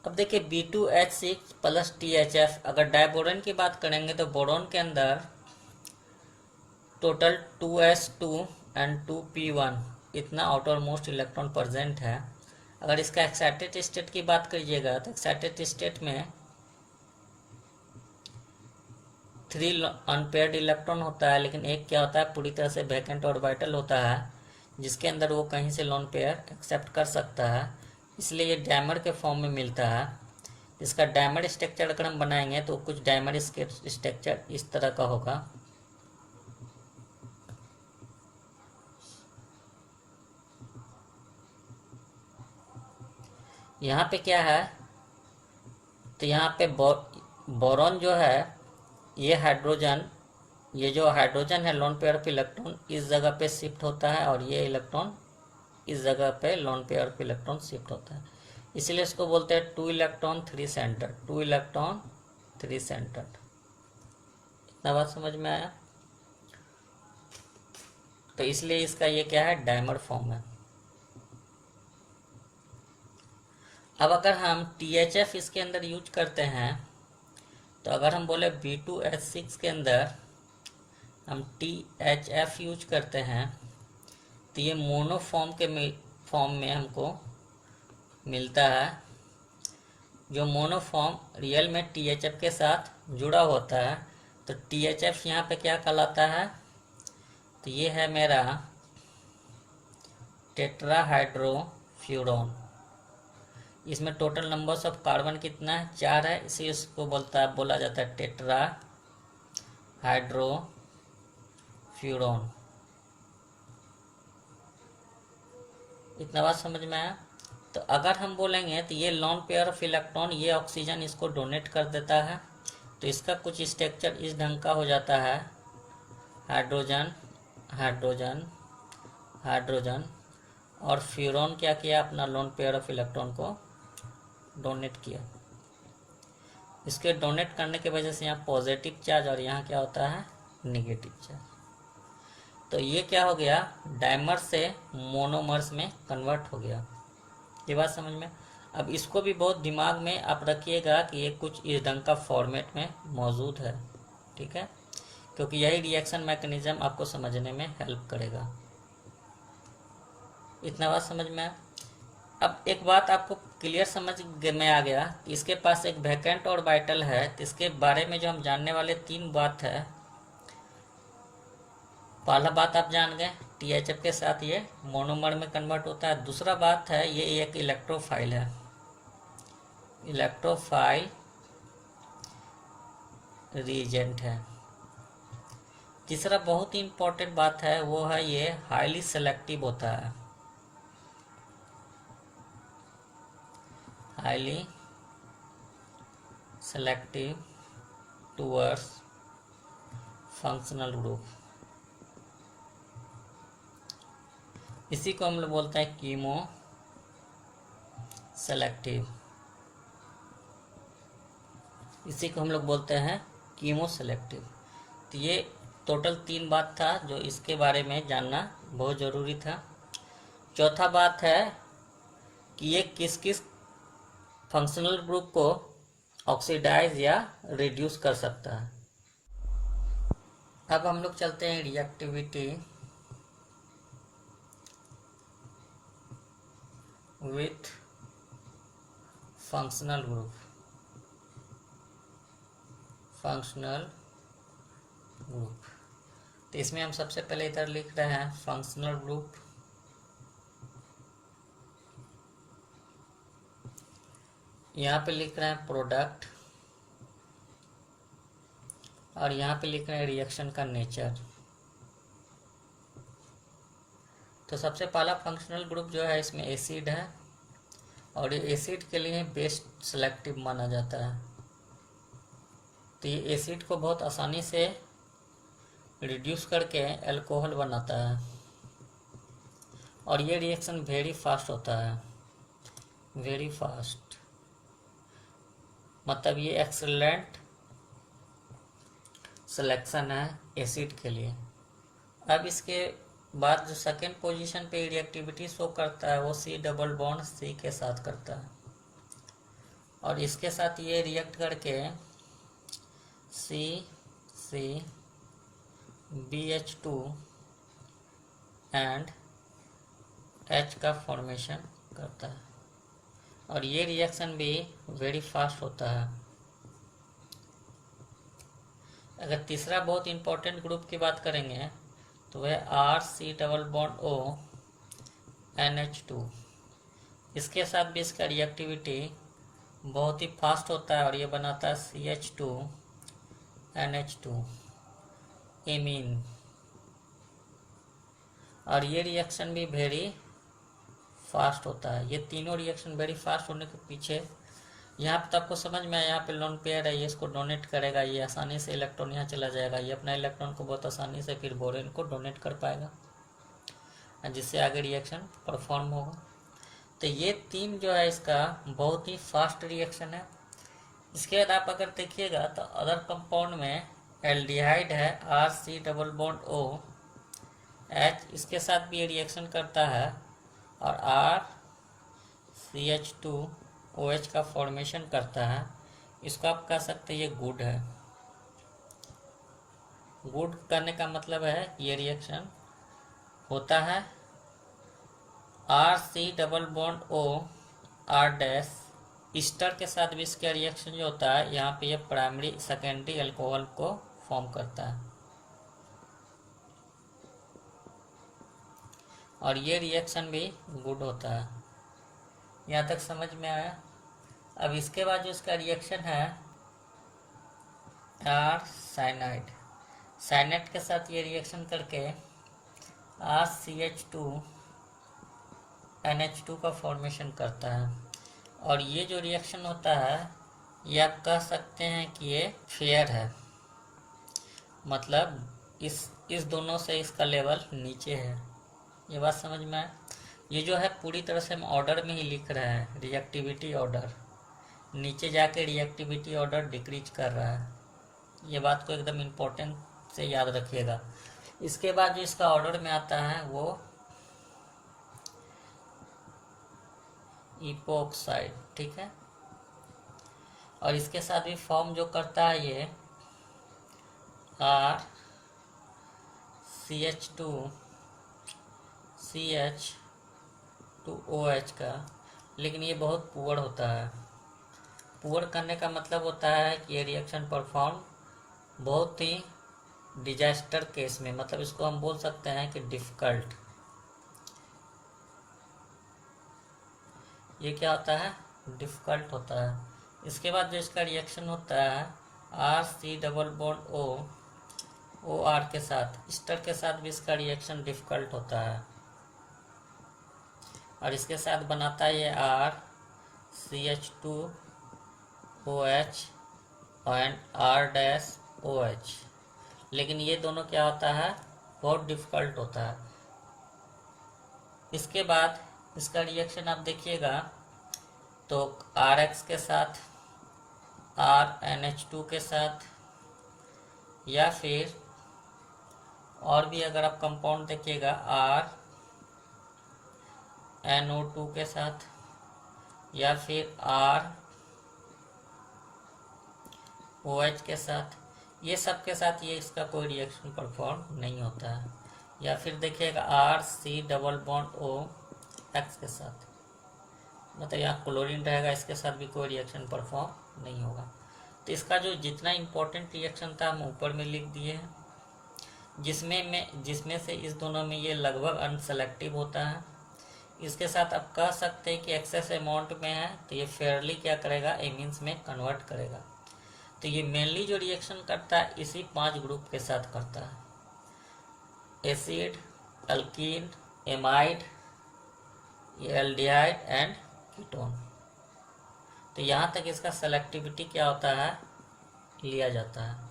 अब देखिए B2H6 प्लस THF, अगर डायबोरेन की बात करेंगे तो बोरोन के अंदर टोटल 2s2 एंड 2p1 इतना आउटर मोस्ट इलेक्ट्रॉन प्रेजेंट है। अगर इसका एक्साइटेड स्टेट की बात करिएगा तो एक्साइटेड स्टेट में 3 अनपेयर्ड इलेक्ट्रॉन होता है, लेकिन एक क्या होता है पूरी तरह से वैकेंट ऑर्बिटल होता है जिसके अंदर वो कहीं से लोन पेयर एक्सेप्ट कर सकता है, इसलिए ये डायमंड के फॉर्म में मिलता है। इसका डायमंड स्ट्रक्चर अगर हम बनाएंगे तो कुछ डायमंड स्ट्रक्चर इस तरह का होगा। यहाँ पे क्या है, तो यहाँ पे बोरॉन जो है ये हाइड्रोजन, ये जो हाइड्रोजन है लोन पेयर ऑफ इलेक्ट्रॉन इस जगह पे शिफ्ट होता है और ये इलेक्ट्रॉन इस जगह पे lone pair of electron shift होता है, इसलिए इसको बोलते हैं 2 इलेक्ट्रॉन 3 सेंटर, 2 इलेक्ट्रॉन 3 सेंटर। इतना बात समझ में आया। तो इसलिए इसका ये क्या है डायमंड फॉर्म है। अब अगर हम THF इसके अंदर यूज करते हैं तो अगर हम बोले B2H6 के अंदर हम THF यूज करते हैं तो ये मोनो फॉर्म में हमको मिलता है। जो मोनो फॉर्म रियल में THF के साथ जुड़ा होता है, तो THF यहाँ पे क्या कहलाता है, तो ये है मेरा टेट्राहाइड्रोफ्यूरॉन। इसमें टोटल नंबर्स ऑफ कार्बन कितना है 4 है, इसी इसको बोला जाता है टेट्राहाइड्रोफ्यूरॉन। इतना बात समझ में आया। तो अगर हम बोलेंगे तो ये लॉन पेयर ऑफ इलेक्ट्रॉन, ये ऑक्सीजन इसको डोनेट कर देता है, तो इसका कुछ स्ट्रक्चर इस ढंग का हो जाता है, हाइड्रोजन हाइड्रोजन हाइड्रोजन, और फ्यूरॉन क्या किया अपना लोन पेयर ऑफ इलेक्ट्रॉन को डोनेट किया। इसके डोनेट करने की वजह से यहाँ पॉजिटिव चार्ज और यहाँ क्या होता है नेगेटिव चार्ज। तो ये क्या हो गया डायमर से मोनोमर्स में कन्वर्ट हो गया। ये बात समझ में। अब इसको भी बहुत दिमाग में आप रखिएगा कि ये कुछ इस ढंग का फॉर्मेट में मौजूद है, ठीक है, क्योंकि यही रिएक्शन मैकेनिज्म आपको समझने में हेल्प करेगा। इतना बात समझ में। अब एक बात आपको क्लियर समझ में आ गया कि इसके पास एक वैकेंट ऑर्बिटल है, तो इसके बारे में जो हम जानने वाले 3 बात है। पहला बात आप जान गए THF के साथ ये मोनोमर में कन्वर्ट होता है। दूसरा बात है ये एक इलेक्ट्रोफाइल है, इलेक्ट्रोफाइल रीजेंट है। तीसरा बहुत ही इंपॉर्टेंट बात है वो है ये हाईली सेलेक्टिव होता है, highly selective towards functional group. इसी को हम लोग बोलते हैं कीमो सेलेक्टिव, इसी को हम लोग बोलते हैं कीमो सेलेक्टिव। तो ये टोटल 3 बात था जो इसके बारे में जानना बहुत ज़रूरी था। चौथा बात है कि ये किस किस फंक्शनल ग्रुप को ऑक्सीडाइज या रिड्यूस कर सकता है। अब हम लोग चलते हैं रिएक्टिविटी विथ फंक्शनल ग्रुप। तो इसमें हम सबसे पहले इधर लिख रहे हैं फंक्शनल ग्रुप। यहाँ पे लिख रहे हैं प्रोडक्ट और यहाँ पे लिख रहे हैं रिएक्शन का नेचर। तो सबसे पहला फंक्शनल ग्रुप जो है इसमें एसिड है और ये एसिड के लिए बेस्ट सेलेक्टिव माना जाता है। तो ये एसिड को बहुत आसानी से रिड्यूस करके अल्कोहल बनाता है और ये रिएक्शन वेरी फास्ट होता है, वेरी फास्ट, मतलब ये एक्सीलेंट सिलेक्शन है एसिड के लिए। अब इसके बाद जो सेकेंड पोजीशन पे रिएक्टिविटी शो करता है वो C⋅C के साथ करता है और इसके साथ ये रिएक्ट करके BH2 एंड H का फॉर्मेशन करता है और ये रिएक्शन भी वेरी फास्ट होता है। अगर तीसरा बहुत इंपॉर्टेंट ग्रुप की बात करेंगे तो वह RC⋅O NH2। इसके साथ भी इसका रिएक्टिविटी बहुत ही फास्ट होता है और ये बनाता है CH2 NH2 एमीन और ये रिएक्शन भी वेरी फास्ट होता है। ये तीनों रिएक्शन वेरी फास्ट होने के पीछे यहाँ पे तो आपको समझ में आया, यहाँ पे लोन पेयर है, ये इसको डोनेट करेगा, ये आसानी से इलेक्ट्रॉन यहाँ चला जाएगा, ये अपना इलेक्ट्रॉन को बहुत आसानी से फिर बोरेन को डोनेट कर पाएगा जिससे आगे रिएक्शन परफॉर्म होगा। तो ये तीन जो है इसका बहुत ही फास्ट रिएक्शन है। इसके बाद आप अगर देखिएगा तो अदर कंपाउंड में एल्डिहाइड है RC⋅O H, इसके साथ भी ये रिएक्शन करता है और RCH2OH का फॉर्मेशन करता है। इसको आप कह सकते हैं ये गुड है। गुड करने का मतलब है ये रिएक्शन होता है RC⋅O R' ईस्टर के साथ भी इसका रिएक्शन जो होता है यहाँ पे ये प्राइमरी सेकेंडरी अल्कोहल को फॉर्म करता है और ये रिएक्शन भी गुड होता है। यहाँ तक समझ में आया। अब इसके बाद जो इसका रिएक्शन है साइनाइड, साइनाइड के साथ ये रिएक्शन करके RCH2NH2 का फॉर्मेशन करता है और ये जो रिएक्शन होता है ये आप कह सकते हैं कि ये फेयर है, मतलब इस दोनों से इसका लेवल नीचे है। ये बात समझ में आए। ये जो है पूरी तरह से हम ऑर्डर में ही लिख रहे हैं, रिएक्टिविटी ऑर्डर, नीचे जाके रिएक्टिविटी ऑर्डर डिक्रीज कर रहा है। ये बात को एकदम इम्पोर्टेंट से याद रखिएगा। इसके बाद जो इसका ऑर्डर में आता है वो इपोक्साइड, ठीक है, और इसके साथ भी फॉर्म जो करता है ये RCH2CH2OH का, लेकिन ये बहुत पुअर होता है। पुअर करने का मतलब होता है कि ये रिएक्शन परफॉर्म बहुत ही डिजास्टर केस में, मतलब इसको हम बोल सकते हैं कि डिफ़िकल्ट। ये क्या होता है, डिफ़िकल्ट होता है। इसके बाद जो इसका रिएक्शन होता है RC⋅O OR के साथ, ईस्टर के साथ भी इसका रिएक्शन डिफ़िकल्ट होता है और इसके साथ बनाता है ये RCH2OH और R'OH, लेकिन ये दोनों क्या होता है, बहुत डिफ़िकल्ट होता है। इसके बाद इसका रिएक्शन आप देखिएगा तो RX के साथ, RNH2 के साथ या फिर और भी अगर आप कंपाउंड देखिएगा RnO2 के साथ, या फिर ROH के साथ, ये सब के साथ ये इसका कोई रिएक्शन परफॉर्म नहीं होता है। या फिर देखिएगा RC डबल बॉन्ड OX के साथ, मतलब यहाँ क्लोरीन रहेगा, इसके साथ भी कोई रिएक्शन परफॉर्म नहीं होगा। तो इसका जो जितना इम्पोर्टेंट रिएक्शन था हम ऊपर में लिख दिए हैं, जिसमें से इस दोनों में ये लगभग अनसेलेक्टिव होता है। इसके साथ आप कह सकते हैं कि एक्सेस अमाउंट में है तो ये फेयरली क्या करेगा, एमीन्स में कन्वर्ट करेगा। तो ये मेनली जो रिएक्शन करता है इसी 5 ग्रुप के साथ करता है, acid, alkyne, amide, aldehyde and ketone. तो यहाँ तक इसका सेलेक्टिविटी क्या होता है, लिया जाता है।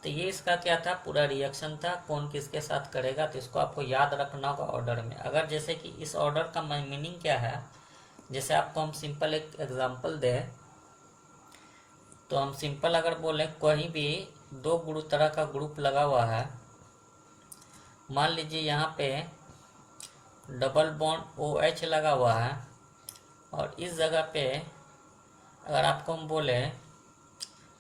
तो ये इसका क्या था, पूरा रिएक्शन था, कौन किसके साथ करेगा। तो इसको आपको याद रखना होगा ऑर्डर में। अगर जैसे कि इस ऑर्डर का मीनिंग क्या है, जैसे आपको हम सिंपल एक एग्जांपल दें, तो हम सिंपल अगर बोले कहीं भी 2 तरह का ग्रुप लगा हुआ है, मान लीजिए यहाँ पे डबल बॉन्ड OH लगा हुआ है और इस जगह पे अगर आपको हम बोले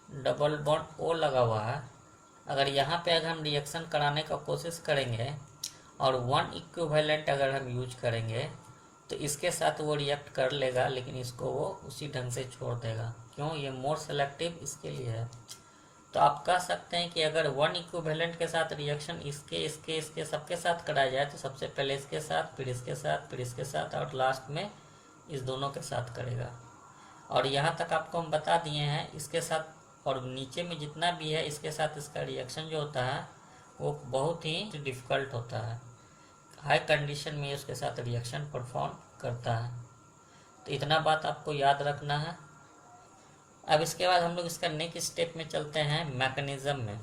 डबल बॉन्ड O लगा हुआ है, अगर यहाँ पे अगर हम रिएक्शन कराने का कोशिश करेंगे और 1 इक्विवेलेंट अगर हम यूज करेंगे तो इसके साथ वो रिएक्ट कर लेगा, लेकिन इसको वो उसी ढंग से छोड़ देगा। क्यों, ये मोर सेलेक्टिव इसके लिए है। तो आप कह सकते हैं कि अगर 1 इक्विवेलेंट के साथ रिएक्शन इसके सबके साथ कराया जाए तो सबसे पहले इसके साथ, फिर इसके साथ, फिर इसके साथ और लास्ट में इस दोनों के साथ करेगा। और यहाँ तक आपको हम बता दिए हैं इसके साथ, और नीचे में जितना भी है इसके साथ इसका रिएक्शन जो होता है वो बहुत ही डिफ़िकल्ट होता है, हाई कंडीशन में उसके साथ रिएक्शन परफॉर्म करता है। तो इतना बात आपको याद रखना है। अब इसके बाद हम लोग इसका नेक्स्ट स्टेप में चलते हैं मैकेनिज्म में।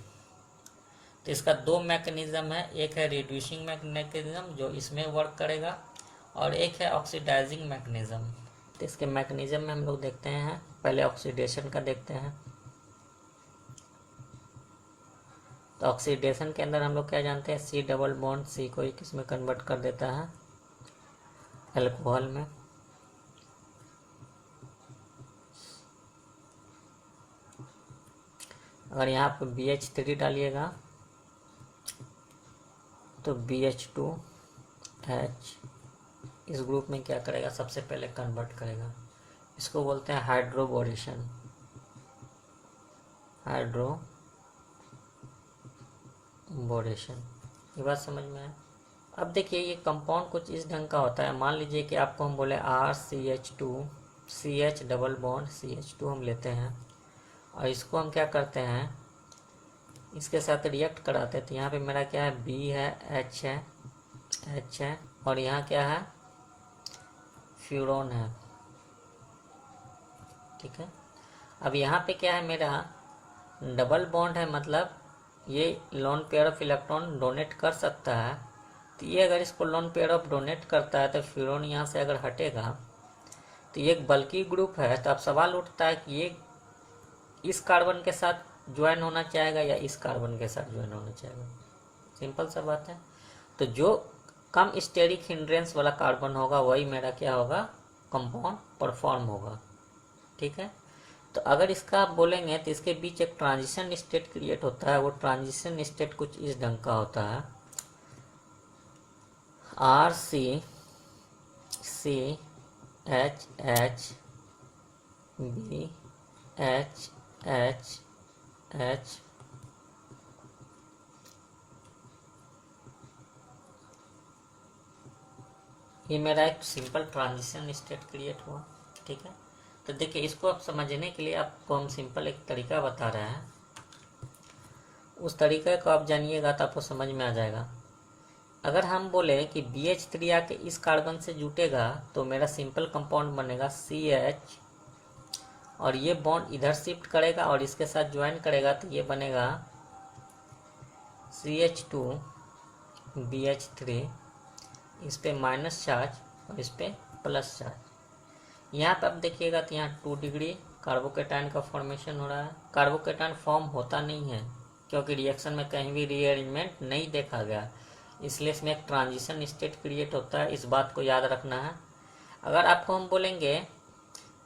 तो इसका 2 मैकेनिज्म है, एक है रिड्यूसिंग मैकेनिज्म जो इसमें वर्क करेगा और एक है ऑक्सीडाइजिंग मैकेनिज्म। तो इसके मैकेनिज्म में हम लोग देखते हैं, पहले ऑक्सीडेशन का देखते हैं। तो ऑक्सीडेशन के अंदर हम लोग क्या जानते हैं, C डबल बॉन्ड C को किस में कन्वर्ट कर देता है, अल्कोहल में। अगर यहाँ पर BH3 डालिएगा तो BH2H इस ग्रुप में क्या करेगा, सबसे पहले कन्वर्ट करेगा। इसको बोलते हैं हाइड्रोबोरेशन, हाइड्रोबोरेशन। ये बात समझ में है। अब देखिए ये कंपाउंड कुछ इस ढंग का होता है। मान लीजिए कि आपको हम बोले RCH2 CH double bond CH2 हम लेते हैं और इसको हम क्या करते हैं, इसके साथ रिएक्ट कराते हैं। तो यहाँ पे मेरा क्या है, B है, H है और यहाँ क्या है, फ्यूरोन है। ठीक है। अब यहाँ पे क्या है, मेरा डबल बॉन्ड है, मतलब ये lone pair of electron donate कर सकता है। तो ये अगर इसको लोन पेयर ऑफ डोनेट करता है तो फ्यूरोन यहाँ से अगर हटेगा तो ये एक बल्कि ग्रुप है। तो अब सवाल उठता है कि ये इस कार्बन के साथ ज्वाइन होना चाहेगा या इस कार्बन के साथ ज्वाइन होना चाहेगा। सिंपल सा बात है। तो जो कम स्टेरिक हिंड्रेंस वाला कार्बन होगा वही मेरा क्या होगा, कंपाउंड परफॉर्म होगा। ठीक है। तो अगर इसका आप बोलेंगे तो इसके बीच एक ट्रांजिशन स्टेट क्रिएट होता है। वो ट्रांजिशन स्टेट कुछ इस ढंग का होता है, RCCHH BHHH ये मेरा एक सिंपल ट्रांजिशन स्टेट क्रिएट हुआ। ठीक है। तो देखिए इसको आप समझने के लिए आपको हम सिंपल एक तरीका बता रहे हैं, उस तरीके को आप जानिएगा तो आपको समझ में आ जाएगा। अगर हम बोले कि BH3 आके इस कार्बन से जुटेगा तो मेरा सिंपल कंपाउंड बनेगा CH और ये बॉन्ड इधर शिफ्ट करेगा और इसके साथ ज्वाइन करेगा तो ये बनेगा CH2 BH3, इस पे माइनस चार्ज और इस पे प्लस चार्ज। यहाँ पे आप देखिएगा तो यहाँ 2 डिग्री कार्बोकेटाइन का फॉर्मेशन हो रहा है। कार्बोकेटाइन फॉर्म होता नहीं है, क्योंकि रिएक्शन में कहीं भी रीअरेंजमेंट नहीं देखा गया, इसलिए इसमें एक ट्रांजिशन स्टेट क्रिएट होता है। इस बात को याद रखना है। अगर आपको हम बोलेंगे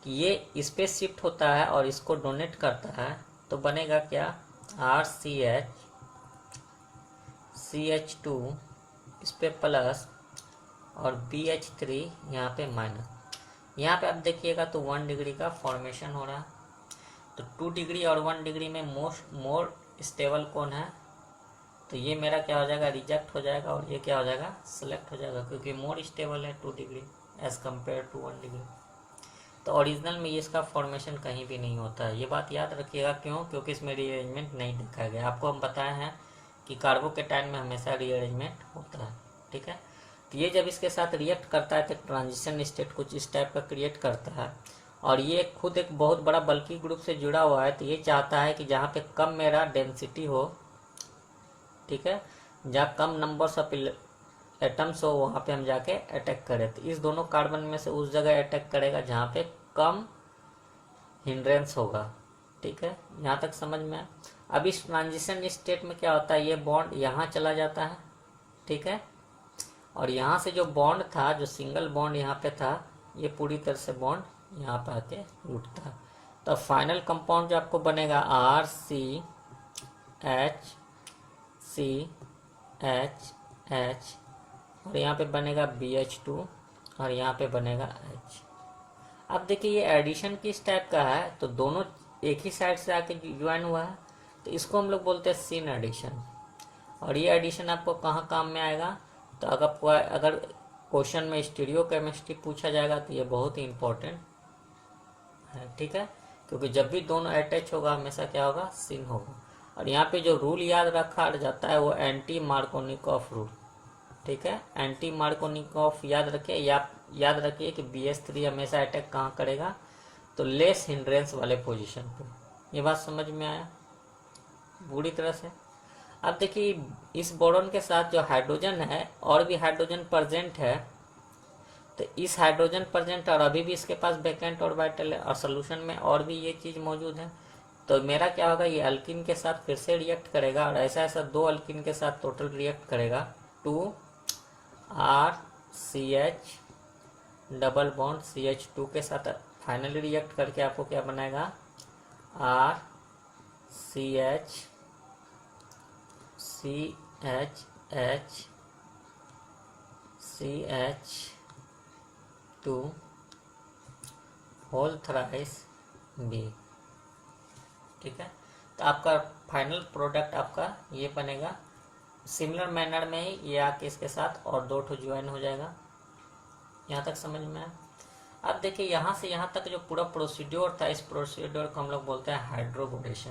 कि ये इस पे शिफ्ट होता है और इसको डोनेट करता है, तो बनेगा क्या, RCH2 इस पे प्लस और BH3 यहाँ पे माइनस। यहाँ पे आप देखिएगा तो 1 डिग्री का फॉर्मेशन हो रहा है। तो 2 डिग्री और 1 डिग्री में मोर स्टेबल कौन है, तो ये मेरा क्या हो जाएगा, रिजेक्ट हो जाएगा, और ये क्या हो जाएगा, सेलेक्ट हो जाएगा, क्योंकि मोर स्टेबल है 2 degree as compare to 1 degree. तो ओरिजिनल में ये इसका फॉर्मेशन कहीं भी नहीं होता है, ये बात याद रखिएगा। क्यों, क्योंकि इसमें रीअरेंजमेंट नहीं देखा गया। आपको हम बताए हैं कि कार्बोकेटाइन में हमेशा रीअरेंजमेंट होता है, ठीक है। तो ये जब इसके साथ रिएक्ट करता है तो ट्रांजिशन स्टेट कुछ इस टाइप का क्रिएट करता है, और ये खुद एक बहुत बड़ा बल्की ग्रुप से जुड़ा हुआ है। तो ये चाहता है कि जहाँ पे कम मेरा डेंसिटी हो, ठीक है, जहाँ कम नंबर्स ऑफ एटम्स हो, वहाँ पे हम जाके अटैक करें। तो इस दोनों कार्बन में से उस जगह अटैक करेगा जहाँ पे कम हिंड्रेंस होगा, ठीक है। यहाँ तक समझ में। अब इस ट्रांजिशन स्टेट में क्या होता है, ये बॉन्ड यहाँ चला जाता है, ठीक है, और यहाँ से जो बॉन्ड था, जो सिंगल बॉन्ड यहाँ पे था, ये पूरी तरह से बॉन्ड यहाँ पे आके उठता है। तो फाइनल कंपाउंड जो आपको बनेगा RCHCHH, और यहाँ पे बनेगा BH2, और यहाँ पे बनेगा H। अब देखिए ये एडिशन किस टाइप का है, तो दोनों एक ही साइड से आके ज्वाइन हुआ है, तो इसको हम लोग बोलते हैं सिन एडिशन। और ये एडिशन आपको कहाँ काम में आएगा, तो अगर क्वेश्चन में स्टीरियो केमिस्ट्री पूछा जाएगा तो ये बहुत ही इंपॉर्टेंट है, ठीक है, क्योंकि जब भी दोनों अटैच होगा हमेशा क्या होगा, सिन होगा। और यहाँ पे जो रूल याद रखा जाता है वो एंटी मार्कोनिकॉफ रूल, ठीक है। एंटी मार्कोनिकॉफ याद रखिए, याद रखिए कि BH3 हमेशा अटैक कहाँ करेगा, तो लेस हिंड्रेंस वाले पोजीशन पे। ये बात समझ में आया पूरी तरह से। अब देखिए इस बोरॉन के साथ जो हाइड्रोजन है, और भी हाइड्रोजन प्रेजेंट है, तो इस हाइड्रोजन प्रेजेंट और अभी भी इसके पास वैकेंट ऑर्बिटल है, और सोल्यूशन में और भी ये चीज़ मौजूद है। तो मेरा क्या होगा, ये अल्किन के साथ फिर से रिएक्ट करेगा, और ऐसा ऐसा 2 अल्किन के साथ टोटल रिएक्ट करेगा। 2RCH डबल बॉन्ड CH2 के साथ फाइनली रिएक्ट करके आपको क्या बनाएगा, RCHCHCH2 होल थ्राइस B, ठीक है। तो आपका फाइनल प्रोडक्ट आपका ये बनेगा। सिमिलर मैनर में ही ये आके इसके साथ और 2 ठो ज्वाइन हो जाएगा। यहाँ तक समझ में आया। अब देखिए यहाँ से यहाँ तक जो पूरा प्रोसीड्योर था, इस प्रोसीड्योर को हम लोग बोलते हैं हाइड्रोबोरेशन।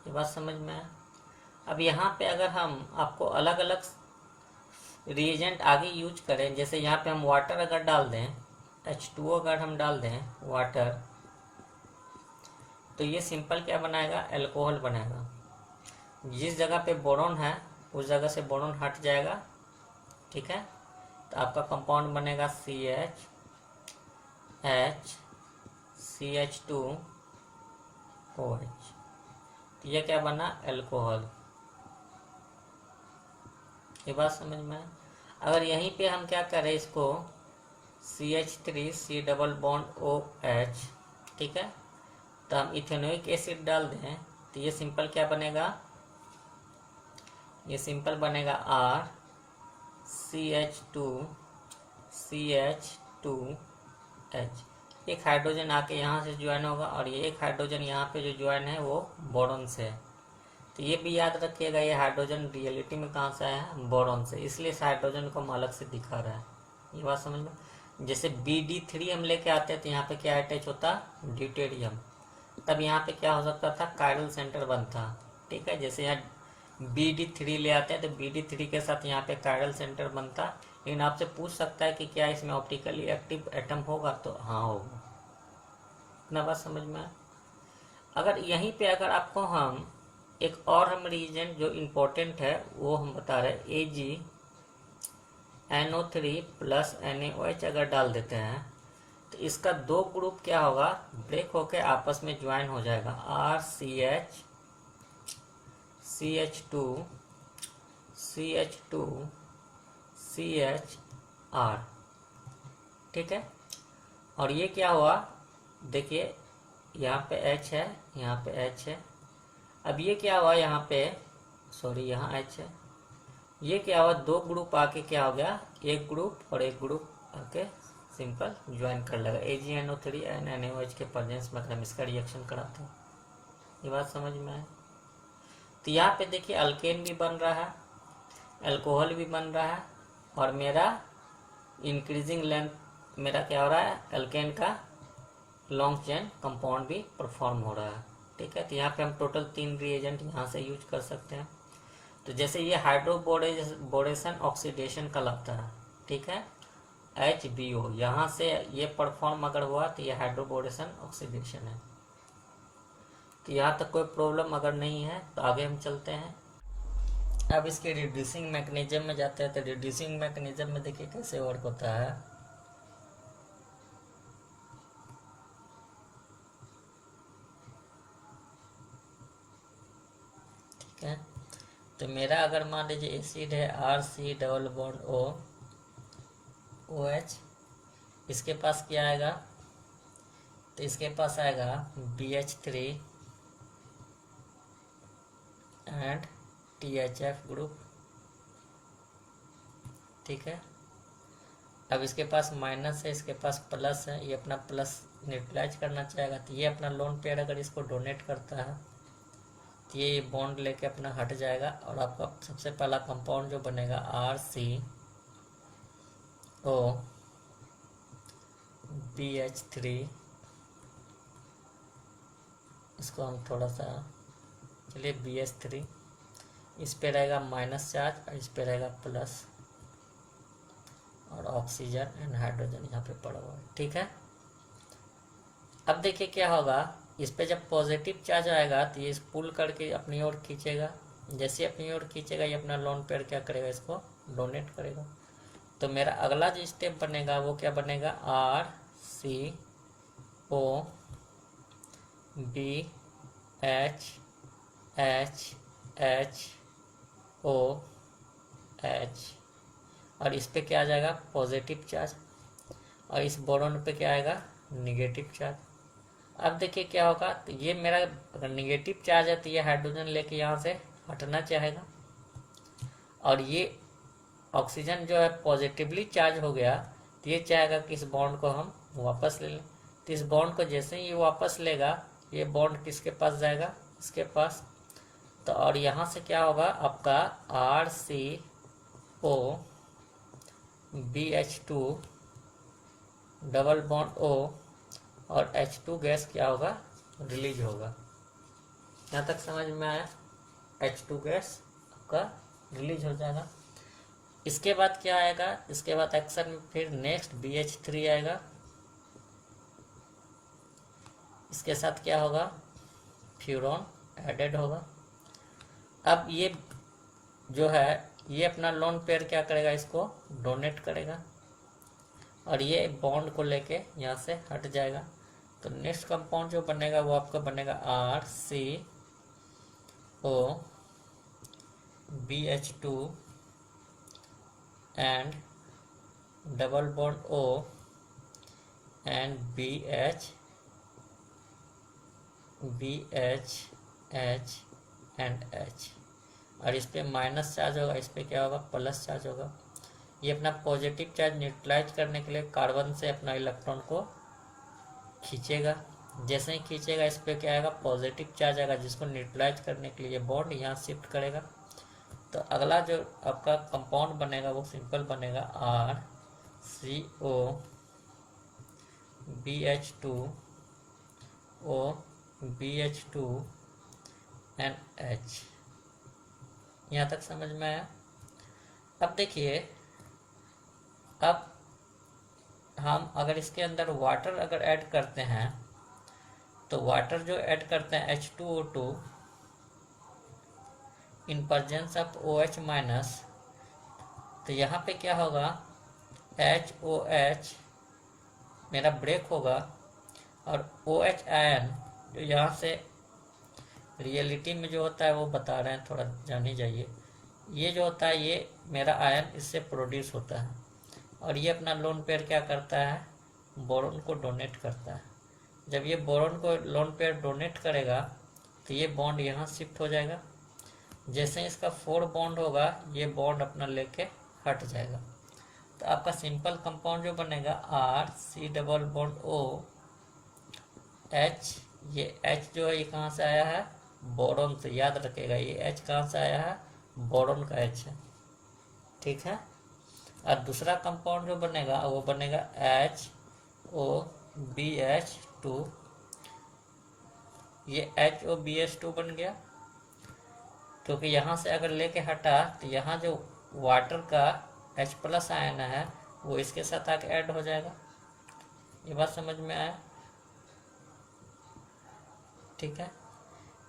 ये बात समझ में आया। अब यहाँ पे अगर हम आपको अलग अलग रिएजेंट आगे यूज करें, जैसे यहाँ पे हम वाटर अगर डाल दें, H2O अगर हम डाल दें वाटर, तो ये सिंपल क्या बनाएगा, अल्कोहल बनाएगा। जिस जगह पे बोरॉन है उस जगह से बोरॉन हट जाएगा, ठीक है। तो आपका कंपाउंड बनेगा CH2OH। तो ये क्या बना, अल्कोहल। ये बात समझ में है। अगर यहीं पे हम क्या करें, इसको CH3C डबल बॉन्ड OH, ठीक है, तो हम इथेनोइक एसिड डाल दें, तो ये सिंपल क्या बनेगा, ये सिंपल बनेगा RCH2CH2H। एक हाइड्रोजन आके यहाँ से ज्वाइन होगा, और ये एक हाइड्रोजन यहाँ पे जो ज्वाइन है वो बोरॉन से है। तो ये भी याद रखिएगा, ये हाइड्रोजन रियलिटी में कहाँ से आया है, बोरॉन से, इसलिए इस हाइड्रोजन को हम अलग से दिखा रहा है। ये बात समझ में। जैसे BD3 हम लेके आते हैं तो यहाँ पे क्या अटैच होता, ड्यूटेरियम, तब यहाँ पे क्या हो सकता था, कायरल सेंटर बनता, ठीक है। जैसे यहाँ BD3 ले आते हैं तो BD3 के साथ यहाँ पे कायरल सेंटर बनता। लेकिन आपसे पूछ सकता है कि क्या इसमें ऑप्टिकली एक्टिव एटम होगा, तो हाँ होगा। इतना बात समझ में। अगर यहीं पे अगर आपको हम एक और हम रीजेंट जो इम्पोर्टेंट है वो हम बता रहे, AgNO3 प्लस NaOH अगर डाल देते हैं, तो इसका दो ग्रुप क्या होगा, ब्रेक होके आपस में ज्वाइन हो जाएगा, RCH, CH2CHR, ठीक है। और ये क्या हुआ, देखिए यहाँ पे H है, यहाँ पे H है। अब ये क्या हुआ, यहाँ पे सॉरी यहाँ H है, ये क्या हुआ, दो ग्रुप आके क्या हो गया, एक ग्रुप और एक ग्रुप आके सिंपल ज्वाइन कर लेगा। AgNO3 एंड NaOH के प्रेजेंस में हम इसका रिएक्शन कराते हैं। ये बात समझ में आए। तो यहाँ पे देखिए अल्केन भी बन रहा है, अल्कोहल भी बन रहा है, और मेरा इंक्रीजिंग लेंथ मेरा क्या हो रहा है, अल्केन का लॉन्ग चेन कंपाउंड भी परफॉर्म हो रहा है, ठीक है। तो यहाँ पे हम टोटल 3 रिएजेंट यहाँ से यूज कर सकते हैं। तो जैसे ये हाइड्रोबोरेशन ऑक्सीडेशन कहलाता है, ठीक है, HBO, यहाँ से ये परफॉर्म अगर हुआ तो ये हाइड्रोबोरेशन ऑक्सीडेशन है। तो यहाँ तक कोई प्रॉब्लम अगर नहीं है तो आगे हम चलते हैं। अब इसके रिड्यूसिंग मैकेनिज्म में जाते हैं। तो रिड्यूसिंग मैकेनिज्म में देखिए कैसे वर्क होता है। ठीक है, तो मेरा अगर मान लीजिए एसिड है RC डबल बॉन्ड OH, इसके पास क्या आएगा, तो इसके पास आएगा BH3 एंड THF ग्रुप, ठीक है। अब इसके पास माइनस है, इसके पास प्लस है, ये अपना प्लस न्यूट्रलाइज करना चाहेगा, तो ये अपना लोन पेयर अगर इसको डोनेट करता है तो ये बॉन्ड लेके अपना हट जाएगा, और आपका सबसे पहला कंपाउंड जो बनेगा RCOBH3, इसको हम थोड़ा सा चलिए BH3, इस पे रहेगा माइनस चार्ज और इस पे रहेगा प्लस, और ऑक्सीजन एंड हाइड्रोजन यहाँ पे पड़ा हुआ है, ठीक है। अब देखिए क्या होगा, इस पे जब पॉजिटिव चार्ज आएगा तो ये पुल करके अपनी ओर खींचेगा, जैसे अपनी ओर खींचेगा ये अपना लोन पेयर क्या करेगा, इसको डोनेट करेगा। तो मेरा अगला जो स्टेप बनेगा वो क्या बनेगा, RCOBHHOH, और इस पे क्या आ जाएगा, पॉजिटिव चार्ज, और इस बोरोन पे क्या आएगा, निगेटिव चार्ज। अब देखिए क्या होगा, तो ये मेरा अगर निगेटिव चार्ज है तो ये हाइड्रोजन लेके यहाँ से हटना चाहेगा, और ये ऑक्सीजन जो है पॉजिटिवली चार्ज हो गया तो ये चाहेगा कि इस बॉन्ड को हम वापस ले लें। तो इस बॉन्ड को जैसे ही ये वापस लेगा, ये बॉन्ड किसके पास जाएगा, इसके पास। तो और यहाँ से क्या होगा, आपका RCOBH2 डबल बॉन्ड O और H2 गैस क्या होगा, रिलीज होगा। यहाँ तक समझ में आया, H2 गैस आपका रिलीज हो जाएगा। इसके बाद क्या आएगा, इसके बाद एक्शन में फिर नेक्स्ट BH3 आएगा, इसके साथ क्या होगा, फ्यूरॉन एडेड होगा। अब ये जो है ये अपना लोन पेयर क्या करेगा, इसको डोनेट करेगा, और ये बॉन्ड को लेके यहाँ से हट जाएगा। तो नेक्स्ट कंपाउंड जो बनेगा वो आपका बनेगा RCOBH2 and double bond O and BH H and H, और इस पे माइनस चार्ज होगा, इस पे क्या होगा, प्लस चार्ज होगा। ये अपना पॉजिटिव चार्ज न्यूट्रलाइज करने के लिए कार्बन से अपना इलेक्ट्रॉन को खींचेगा, जैसे ही खींचेगा इस पे क्या आएगा, पॉजिटिव चार्ज आएगा, जिसको न्यूट्रलाइज करने के लिए बॉन्ड यहाँ शिफ्ट करेगा। तो अगला जो आपका कंपाउंड बनेगा वो सिंपल बनेगा RCOBH2 एंड H। यहाँ तक समझ में आया। अब देखिए, अब हम अगर इसके अंदर वाटर अगर ऐड करते हैं तो वाटर जो ऐड करते हैं H2O2 in presence of OH minus, तो यहाँ पे क्या होगा, HOH मेरा ब्रेक होगा और OH आयन जो यहाँ से रियलिटी में जो होता है वो बता रहे हैं, थोड़ा जान ही जाइए। ये जो होता है ये मेरा आयन इससे प्रोड्यूस होता है और ये अपना लोन पेयर क्या करता है, बोरोन को डोनेट करता है। जब ये बोरोन को लोन पेयर डोनेट करेगा तो ये बॉन्ड यहाँ शिफ्ट हो जाएगा। जैसे इसका 4 बॉन्ड होगा ये बॉन्ड अपना लेके हट जाएगा। तो आपका सिंपल कंपाउंड जो बनेगा RC डबल बॉन्ड OH, ये H जो है ये कहाँ से आया है, बोरोन से, याद रखेगा ये H कहाँ से आया है, बोरोन का H है, ठीक है। और दूसरा कंपाउंड जो बनेगा वो बनेगा HOBH2, ये HOBH2 बन गया क्योंकि यहाँ से अगर लेके हटा तो यहाँ जो वाटर का H+ आयन है वो इसके साथ आके ऐड हो जाएगा। ये बात समझ में आया, ठीक है।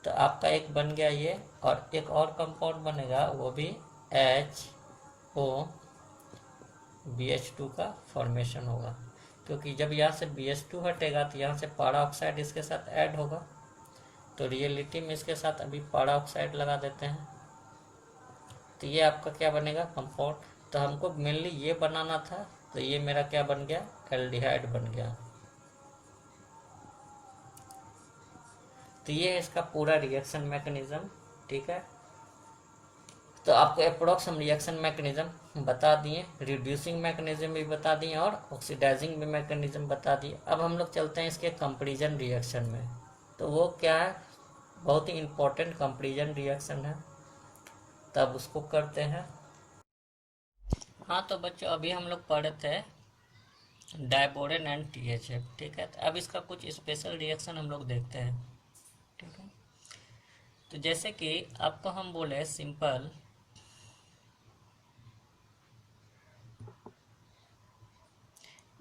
तो आपका एक बन गया ये, और एक और कंपाउंड बनेगा वो भी HOBH2 का फॉर्मेशन होगा क्योंकि जब यहाँ से BH2 हटेगा तो यहाँ से पारा ऑक्साइड इसके साथ ऐड होगा। तो रियलिटी में इसके साथ अभी पारा ऑक्साइड लगा देते हैं। तो ये आपका क्या बनेगा, कंपाउंड। तो हमको मेनली ये बनाना था, तो ये मेरा क्या बन गया, एल्डिहाइड बन गया। तो ये है इसका पूरा रिएक्शन मैकेनिज्म, ठीक है। तो आपको अप्रोक्स हम रिएक्शन मैकेनिज्म बता दिए, रिड्यूसिंग मैकेनिज्म भी बता दिए और ऑक्सीडाइजिंग भी मैकेनिज्म बता दिए। अब हम लोग चलते हैं इसके कंपैरिजन रिएक्शन में। तो वो क्या है, बहुत ही इम्पोर्टेंट कंपैरिजन रिएक्शन है, तब उसको करते हैं। हाँ तो बच्चों अभी हम लोग पढ़े थे डायबोरेन एंड THF, ठीक है। तो अब इसका कुछ स्पेशल रिएक्शन हम लोग देखते हैं, ठीक है। तो जैसे कि आपको हम बोले सिंपल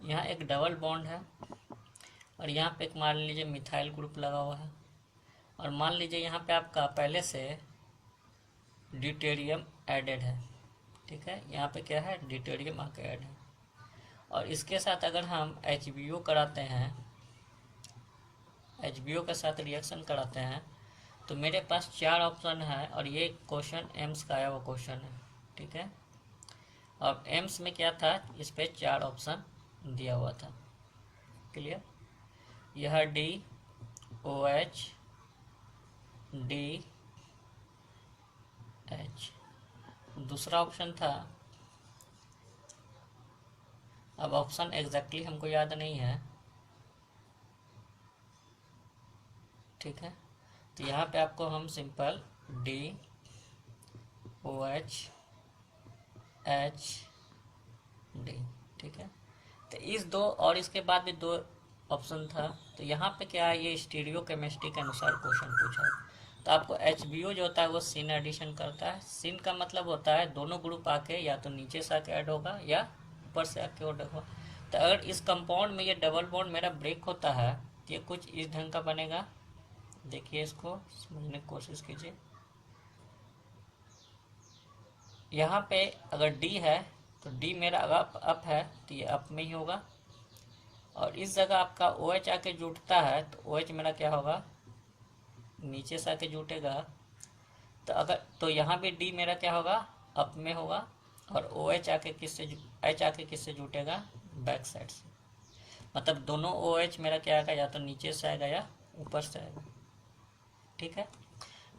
यहाँ एक डबल बॉन्ड है और यहाँ पे एक मान लीजिए मिथाइल ग्रुप लगा हुआ है, और मान लीजिए यहाँ पे आपका पहले से ड्यूटेरियम एडेड है, ठीक है। यहाँ पे क्या है, ड्यूटेरियम आके ऐड है, और इसके साथ अगर हम HBO कराते हैं, HBO के साथ रिएक्शन कराते हैं तो मेरे पास 4 ऑप्शन है, और ये क्वेश्चन एम्स का आया हुआ क्वेश्चन है, ठीक है। और एम्स में क्या था, इस पे 4 ऑप्शन दिया हुआ था, क्लियर। यह D OH D H दूसरा ऑप्शन था, अब ऑप्शन एग्जैक्टली हमको याद नहीं है, ठीक है। तो यहाँ पे आपको हम simple D OH H D, ठीक है। तो इस दो और इसके बाद भी 2 ऑप्शन था। तो यहाँ पे क्या है, ये स्टीरियो केमिस्ट्री के अनुसार क्वेश्चन पूछा है। तो आपको HBO जो होता है वो सिन एडिशन करता है। सिन का मतलब होता है दोनों ग्रुप आके या तो नीचे से आके ऐड होगा या ऊपर से आके ऐड होगा। तो अगर इस कंपाउंड में ये डबल बॉन्ड मेरा ब्रेक होता है तो ये कुछ इस ढंग का बनेगा। देखिए इसको समझने की कोशिश कीजिए। यहाँ पे अगर D है तो D मेरा अगर अप है तो ये अप में ही होगा, और इस जगह आपका OH आके जुटता है तो OH मेरा क्या होगा, नीचे से आके जुटेगा। तो अगर तो यहाँ भी D मेरा क्या होगा, अप में होगा, और OH आके किससे H आके किससे जुटेगा, बैक साइड से। मतलब दोनों OH मेरा क्या आएगा, या तो नीचे से आएगा या ऊपर से आएगा, ठीक है।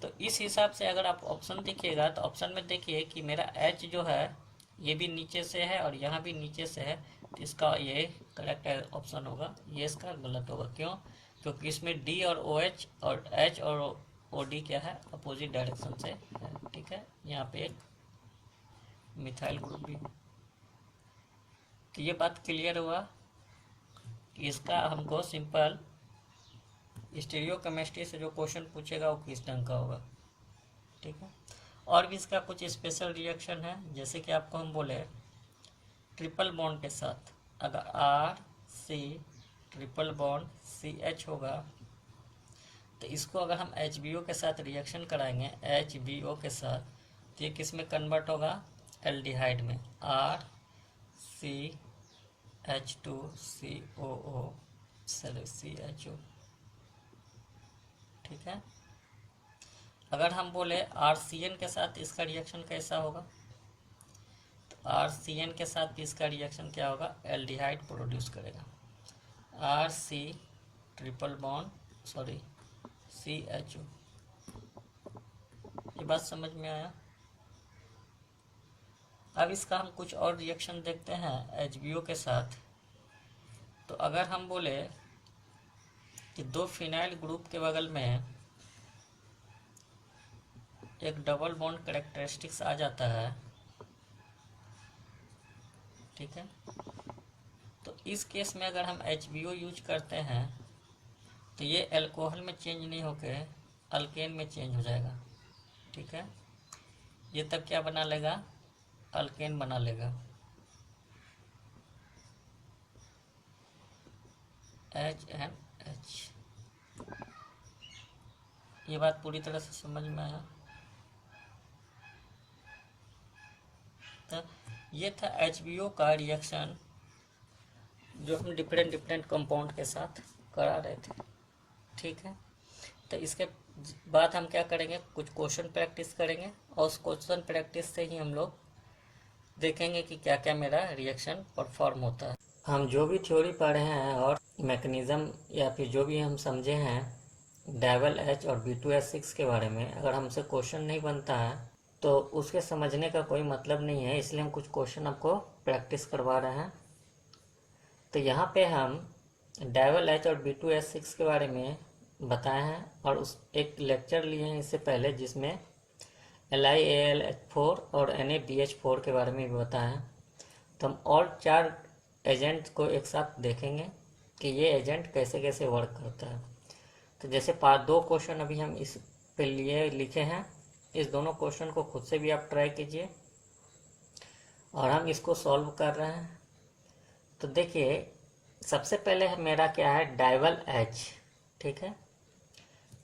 तो इस हिसाब से अगर आप ऑप्शन देखिएगा तो ऑप्शन में देखिए कि मेरा H जो है ये भी नीचे से है और यहाँ भी नीचे से है, तो इसका ये करेक्ट ऑप्शन होगा, ये इसका गलत होगा। क्यों, क्योंकि इसमें D और OH और H और OD क्या है, अपोजिट डायरेक्शन से है, ठीक है। यहाँ पे एक मिथाइल ग्रुप भी। तो ये बात क्लियर हुआ कि इसका हमको सिंपल स्टीरियो केमिस्ट्री से जो क्वेश्चन पूछेगा वो किस ढंग का होगा, ठीक है। और भी इसका कुछ स्पेशल रिएक्शन है, जैसे कि आपको हम बोले ट्रिपल बॉन्ड के साथ अगर RC ट्रिपल बॉन्ड CH होगा तो इसको अगर हम HBO के साथ रिएक्शन कराएंगे, HBO के साथ, तो ये किस में कन्वर्ट होगा, एल्डिहाइड में, RC H2COO CHO। ठीक है। अगर हम बोले RCN के साथ इसका रिएक्शन कैसा होगा, तो RCN के साथ भी इसका रिएक्शन क्या होगा, एल्डिहाइड प्रोड्यूस करेगा। RC triple bond CHO। ये बात समझ में आया। अब इसका हम कुछ और रिएक्शन देखते हैं HBO के साथ। तो अगर हम बोले कि दो फिनाइल ग्रुप के बगल में एक डबल बॉन्ड कैरेक्टरिस्टिक्स आ जाता है, ठीक है, तो इस केस में अगर हम HBO यूज करते हैं तो ये अल्कोहल में चेंज नहीं होके अल्केन में चेंज हो जाएगा। ठीक है, ये तब क्या बना लेगा, अल्केन बना लेगा। HNH। ये बात पूरी तरह से समझ में आया। तो ये था HBO का रिएक्शन जो हम डिफरेंट कंपाउंड के साथ करा रहे थे। ठीक है, तो इसके बाद हम क्या करेंगे, कुछ क्वेश्चन प्रैक्टिस करेंगे और उस क्वेश्चन प्रैक्टिस से ही हम लोग देखेंगे कि क्या क्या मेरा रिएक्शन परफॉर्म होता है। हम जो भी थ्योरी पढ़े हैं और मैकेनिज्म या फिर जो भी हम समझे हैं डाइवल H और B2H6 के बारे में, अगर हमसे क्वेश्चन नहीं बनता है तो उसके समझने का कोई मतलब नहीं है, इसलिए हम कुछ क्वेश्चन आपको प्रैक्टिस करवा रहे हैं। तो यहाँ पे हम डाइवल H और B2H6 के बारे में बताए हैं और उस एक लेक्चर लिए हैं इससे पहले जिसमें LiAlH4 और NaBH4 के बारे में भी बताए हैं। तो हम और 4 एजेंट को एक साथ देखेंगे कि ये एजेंट कैसे कैसे वर्क करता है। तो जैसे 2 क्वेश्चन अभी हम इस पे लिए लिखे हैं, इस दोनों क्वेश्चन को खुद से भी आप ट्राई कीजिए और हम इसको सॉल्व कर रहे हैं। तो देखिए सबसे पहले मेरा क्या है, डाइवल H, ठीक है,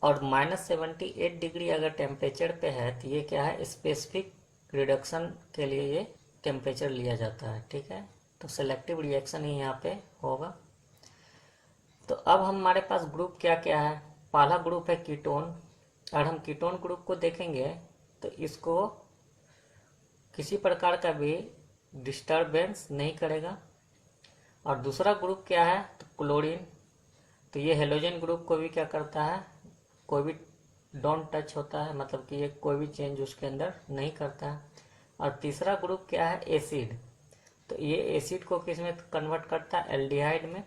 और -78 डिग्री अगर टेम्परेचर पे है तो ये क्या है, स्पेसिफिक रिडक्शन के लिए ये टेम्परेचर लिया जाता है। ठीक है, तो सेलेक्टिव रिएक्शन ही यहाँ पे होगा। तो अब हमारे पास ग्रुप क्या क्या है, पहला ग्रुप है कीटोन। और हम कीटोन ग्रुप को देखेंगे तो इसको किसी प्रकार का भी डिस्टर्बेंस नहीं करेगा। और दूसरा ग्रुप क्या है, तो क्लोरीन। तो ये हेलोजन ग्रुप को भी क्या करता है, कोई भी डोंट टच होता है, मतलब कि ये कोई भी चेंज उसके अंदर नहीं करता है। और तीसरा ग्रुप क्या है, एसिड। तो ये एसिड को किस में कन्वर्ट करता है, एल्डिहाइड में।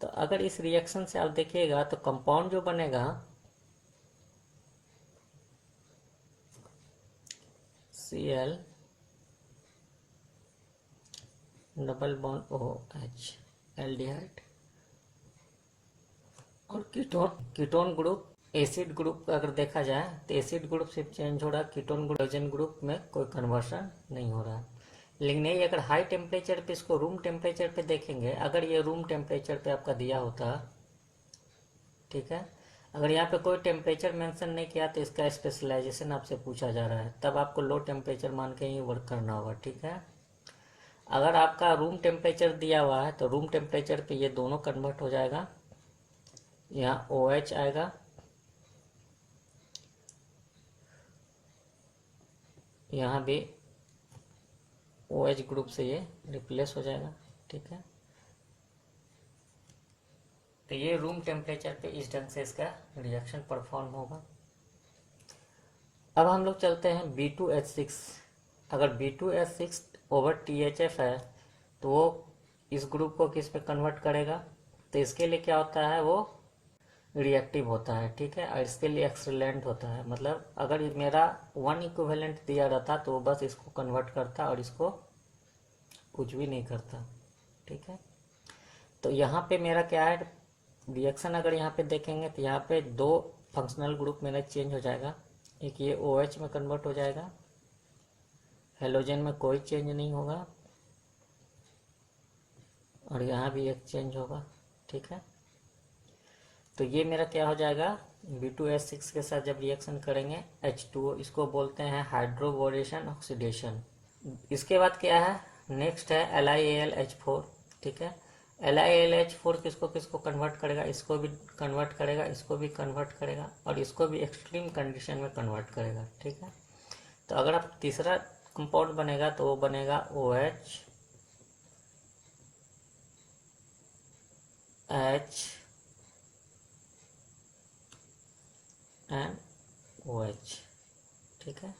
तो अगर इस रिएक्शन से आप देखिएगा तो कंपाउंड जो बनेगा Cl double bond OH aldehyde. और कीटोन ग्रुप, एसिड ग्रुप का अगर देखा जाए तो एसिड ग्रुप सिर्फ चेंज हो रहा है, कीटोन ग्रुप में कोई कन्वर्शन नहीं हो रहा है। लेकिन ये अगर हाई टेम्परेचर पे इसको रूम टेम्परेचर पे देखेंगे, अगर ये रूम टेम्परेचर पे आपका दिया होता, ठीक है, अगर यहाँ पे कोई टेम्परेचर मेंशन नहीं किया तो इसका स्पेशलाइजेशन आपसे पूछा जा रहा है, तब आपको लो टेम्परेचर मान के ही वर्क करना होगा। ठीक है, अगर आपका रूम टेम्परेचर दिया हुआ है तो रूम टेम्परेचर पे ये दोनों कन्वर्ट हो जाएगा, यहाँ OH आएगा, यहाँ भी OH ग्रुप से ये रिप्लेस हो जाएगा। ठीक है, तो ये रूम टेम्परेचर पे इस ढंग से इसका रिएक्शन परफॉर्म होगा। अब हम लोग चलते हैं B2H6। अगर B2H6 ओवर THF है तो वो इस ग्रुप को किस पे कन्वर्ट करेगा, तो इसके लिए क्या होता है, वो रिएक्टिव होता है। ठीक है, और इसके लिए एक्सीलेंट होता है, मतलब अगर मेरा 1 इक्विवेलेंट दिया रहता तो वो बस इसको कन्वर्ट करता और इसको कुछ भी नहीं करता। ठीक है, तो यहाँ पे मेरा क्या है रिएक्शन, अगर यहाँ पे देखेंगे तो यहाँ पे 2 फंक्शनल ग्रुप मेरा चेंज हो जाएगा, एक ये OH में कन्वर्ट हो जाएगा, हेलोजन में कोई चेंज नहीं होगा, और यहाँ भी एक चेंज होगा। ठीक है, तो ये मेरा क्या हो जाएगा, B2H6 के साथ जब रिएक्शन करेंगे H2O, इसको बोलते हैं हाइड्रोबोरेशन ऑक्सीडेशन। इसके बाद क्या है, नेक्स्ट है LiAlH4। ठीक है। LiLH4 किसको किसको कन्वर्ट करेगा, इसको भी कन्वर्ट करेगा, इसको भी कन्वर्ट करेगा और इसको भी एक्सट्रीम कंडीशन में कन्वर्ट करेगा। ठीक है। तो अगर आप तीसरा कंपाउंड बनेगा तो वो बनेगा OH H एंड OH। ठीक है।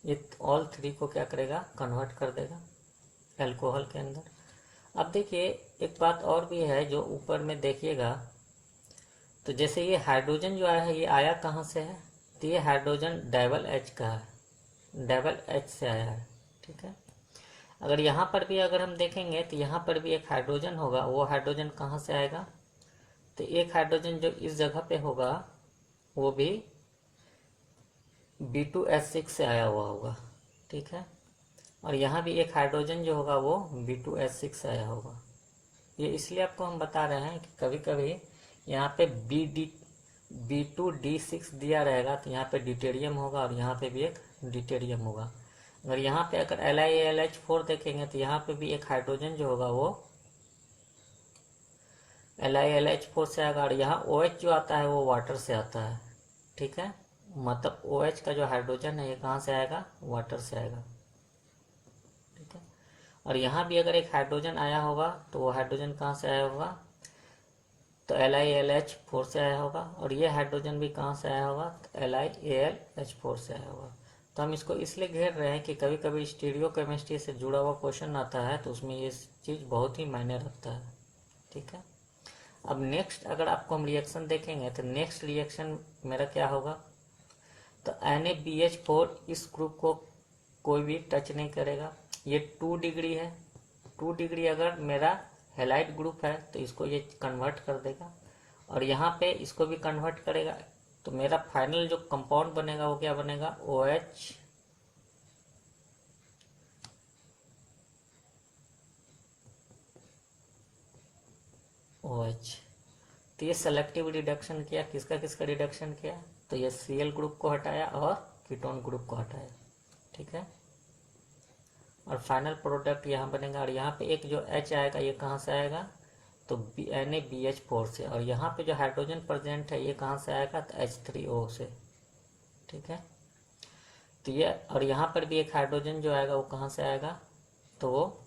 ये ऑल थ्री को क्या करेगा, कन्वर्ट कर देगा अल्कोहल के अंदर। अब देखिए एक बात और भी है जो ऊपर में देखिएगा, तो जैसे ये हाइड्रोजन जो आया है ये आया कहाँ से है, तो ये हाइड्रोजन डबल H का है, डबल H से आया है। ठीक है। अगर यहाँ पर भी अगर हम देखेंगे तो यहाँ पर भी एक हाइड्रोजन होगा, वो हाइड्रोजन कहाँ से आएगा, तो एक हाइड्रोजन जो इस जगह पे होगा वो भी B2H6 से आया हुआ होगा। ठीक है। और यहाँ भी एक हाइड्रोजन जो होगा वो B2H6 से आया होगा। ये इसलिए आपको हम बता रहे हैं कि कभी कभी यहाँ पे B2D6 दिया रहेगा तो यहाँ पे ड्यूटेरियम होगा और यहाँ पे भी एक ड्यूटेरियम होगा। अगर यहाँ पे अगर LiAlH4 देखेंगे तो यहाँ पे भी एक हाइड्रोजन जो होगा वो LiLH4 से आएगा और यहाँ OH जो आता है वो वाटर से आता है। ठीक है। मतलब OH का जो हाइड्रोजन है ये कहाँ से आएगा, वाटर से आएगा। ठीक है। और यहाँ भी अगर एक हाइड्रोजन आया होगा तो वो हाइड्रोजन कहाँ से आया होगा, तो LiLH4 से आया होगा। और ये हाइड्रोजन भी कहाँ से आया होगा, तो LiAlH4 से आया होगा। तो हम इसको इसलिए घेर रहे हैं कि कभी कभी स्टीरियो केमिस्ट्री से जुड़ा हुआ क्वेश्चन आता है तो उसमें ये चीज़ बहुत ही मायने रखता है। ठीक है। अब नेक्स्ट अगर आपको हम रिएक्शन देखेंगे तो नेक्स्ट रिएक्शन मेरा क्या होगा, तो NaBH4 इस ग्रुप को कोई भी टच नहीं करेगा। ये 2 डिग्री है, 2 डिग्री अगर मेरा हैलाइड ग्रुप है तो इसको ये कन्वर्ट कर देगा और यहाँ पे इसको भी कन्वर्ट करेगा। तो मेरा फाइनल जो कंपाउंड बनेगा वो क्या बनेगा, OH OH। तो ये सेलेक्टिव रिडक्शन किया, किसका किसका रिडक्शन किया, तो ये Cl ग्रुप को हटाया और कीटोन ग्रुप को हटाया। ठीक है। और फाइनल प्रोडक्ट यहाँ बनेगा और यहाँ पे एक जो H आएगा ये कहाँ से आएगा, तो NaBH4 से। और यहाँ पे जो हाइड्रोजन प्रेजेंट है ये कहाँ से आएगा, तो H3O से। ठीक है। तो ये और यहाँ पर भी एक हाइड्रोजन जो आएगा वो कहाँ से आएगा, तो वो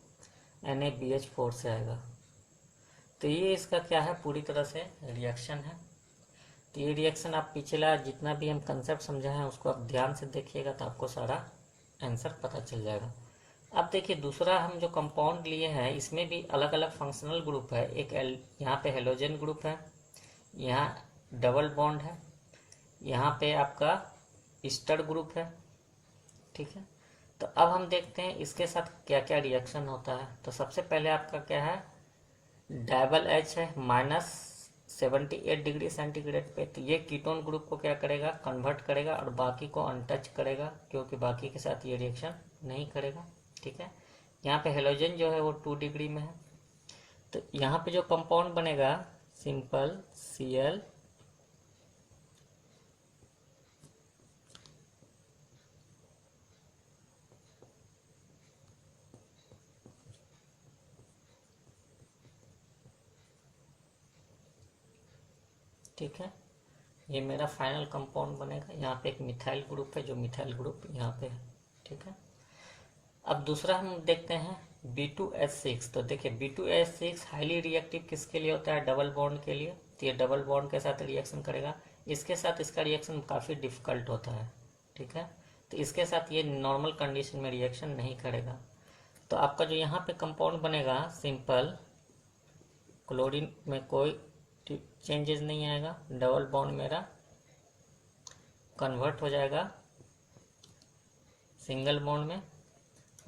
NaBH4 से आएगा। तो ये इसका क्या है, पूरी तरह से रिएक्शन है। तो ये रिएक्शन आप पिछला जितना भी हम कंसेप्ट समझा है उसको आप ध्यान से देखिएगा तो आपको सारा आंसर पता चल जाएगा। अब देखिए दूसरा हम जो कंपाउंड लिए हैं इसमें भी अलग अलग फंक्शनल ग्रुप है। एक यहाँ पे हेलोजन ग्रुप है, यहाँ डबल बॉन्ड है, यहाँ पे आपका ईस्टर ग्रुप है। ठीक है। तो अब हम देखते हैं इसके साथ क्या क्या रिएक्शन होता है। तो सबसे पहले आपका क्या है, डबल H है -78 डिग्री सेंटीग्रेड पे। तो ये कीटोन ग्रुप को क्या करेगा, कन्वर्ट करेगा और बाकी को अनटच करेगा क्योंकि बाकी के साथ ये रिएक्शन नहीं करेगा। ठीक है। यहाँ पे हेलोजन जो है वो 2 डिग्री में है। तो यहाँ पे जो कंपाउंड बनेगा सिंपल Cl ठीक है। ये मेरा फाइनल कंपाउंड बनेगा। यहाँ पे एक मिथाइल ग्रुप है जो मिथाइल ग्रुप यहाँ पे है। ठीक है। अब दूसरा हम देखते हैं B2H6। तो देखिए B2H6 हाईली रिएक्टिव किसके लिए होता है, डबल बॉन्ड के लिए। तो ये डबल बॉन्ड के साथ रिएक्शन करेगा, इसके साथ इसका रिएक्शन काफ़ी डिफिकल्ट होता है। ठीक है। तो इसके साथ ये नॉर्मल कंडीशन में रिएक्शन नहीं करेगा। तो आपका जो यहाँ पे कंपाउंड बनेगा सिंपल क्लोरीन में कोई चेंजेस नहीं आएगा, डबल बॉन्ड मेरा कन्वर्ट हो जाएगा सिंगल बॉन्ड में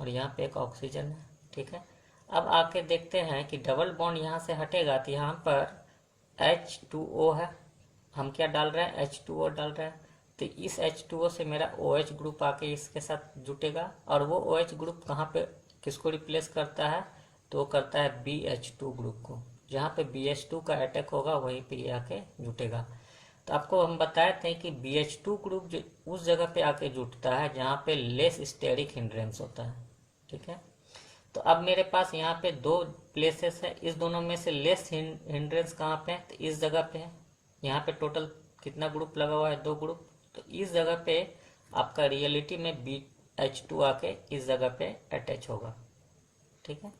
और यहाँ पे एक ऑक्सीजन है। ठीक है। अब आके देखते हैं कि डबल बॉन्ड यहाँ से हटेगा तो यहाँ पर H2O है, हम क्या डाल रहे हैं, H2O डाल रहे हैं। तो इस H2O से मेरा OH ग्रुप आके इसके साथ जुटेगा और वो OH ग्रुप कहाँ पे किसको रिप्लेस करता है, तो वो करता है BH2 ग्रुप को। जहाँ पे BH2 का अटैक होगा वहीं पे ये आके जुटेगा। तो आपको हम बताए थे कि BH2 ग्रुप जो उस जगह पे आके जुटता है जहाँ पे लेस स्टेरिक हिंड्रेंस होता है। ठीक है। तो अब मेरे पास यहाँ पे दो प्लेसेस है, इस दोनों में से लेस हिंड्रेंस कहाँ पे है, तो इस जगह पे है। यहाँ पे टोटल कितना ग्रुप लगा हुआ है, 2 ग्रुप। तो इस जगह पे आपका रियलिटी में BH2 आके इस जगह पे अटैच होगा, ठीक है।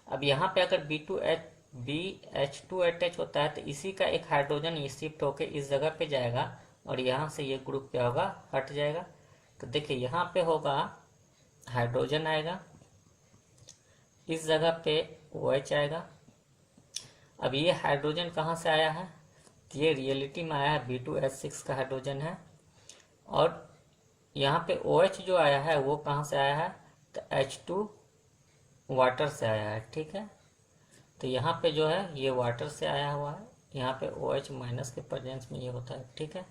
अब यहाँ पे अगर BH2 अटैच होता है तो इसी का एक हाइड्रोजन ये शिफ्ट होके इस जगह पे जाएगा और यहाँ से ये ग्रुप क्या होगा, हट जाएगा। तो देखिए यहाँ पे होगा हाइड्रोजन आएगा, इस जगह पे OH आएगा। अब ये हाइड्रोजन कहाँ से आया है, तो ये रियलिटी में आया है, B2H6 का हाइड्रोजन है। और यहाँ पे OH जो आया है वो कहाँ से आया है, तो H2 वाटर से आया है, ठीक है। तो यहाँ पे जो है ये वाटर से आया हुआ है, यहाँ पे OH माइनस के प्रेजेंस में ये होता है, ठीक है।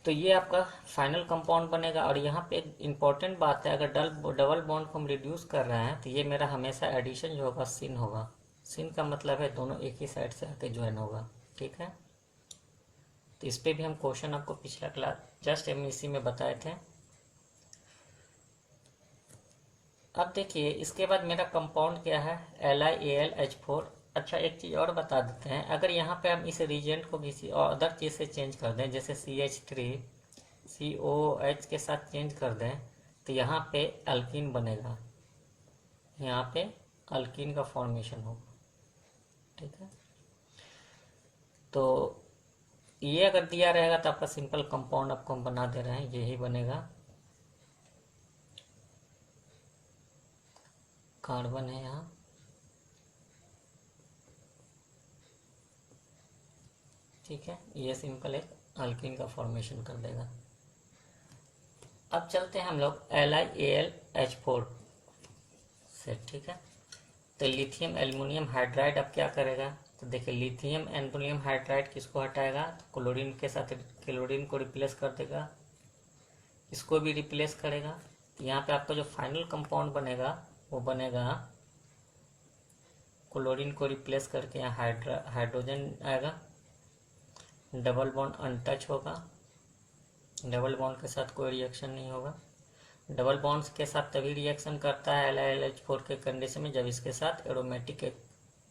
तो ये आपका फाइनल कंपाउंड बनेगा। और यहाँ पे एक इम्पॉर्टेंट बात है, अगर डबल बॉन्ड को हम रिड्यूस कर रहे हैं तो ये मेरा हमेशा एडिशन जो होगा सिन होगा। सिन का मतलब है दोनों एक ही साइड से आके ज्वाइन होगा, ठीक है। तो इस पे भी हम क्वेश्चन आपको पिछला क्लास जस्ट इसी में बताए थे। अब देखिए इसके बाद मेरा कंपाउंड क्या है, LiAlH4। अच्छा एक चीज़ और बता देते हैं, अगर यहाँ पे हम इस रिएजेंट को किसी और अदर चीज़ से चेंज कर दें, जैसे CH3 COOH के साथ चेंज कर दें, तो यहाँ पे अल्कीन बनेगा, यहाँ पे अल्कीन का फॉर्मेशन होगा, ठीक है। तो ये अगर दिया रहेगा तो आपका सिंपल कंपाउंड आपको हम बना दे रहे हैं, यही बनेगा। कार्बन है यहाँ, ठीक है। ये सिंपल एक अल्कीन का फॉर्मेशन कर देगा। अब चलते हैं हम लोग LiAlH4 से, ठीक है। तो लिथियम एल्युमिनियम हाइड्राइड अब क्या करेगा, तो देखिए लिथियम एल्युमिनियम हाइड्राइड किसको हटाएगा, क्लोरीन के साथ क्लोरीन को रिप्लेस कर देगा, इसको भी रिप्लेस करेगा। तो यहाँ पे आपका जो फाइनल कंपाउंड बनेगा वो बनेगा, क्लोरीन को रिप्लेस करके यहाँ हाइड्रोजन आएगा, डबल बॉन्ड अनटच होगा, डबल बॉन्ड के साथ कोई रिएक्शन नहीं होगा। डबल बॉन्ड्स के साथ तभी रिएक्शन करता है LiLH4 के कंडीशन में जब इसके साथ एरोमेटिक एक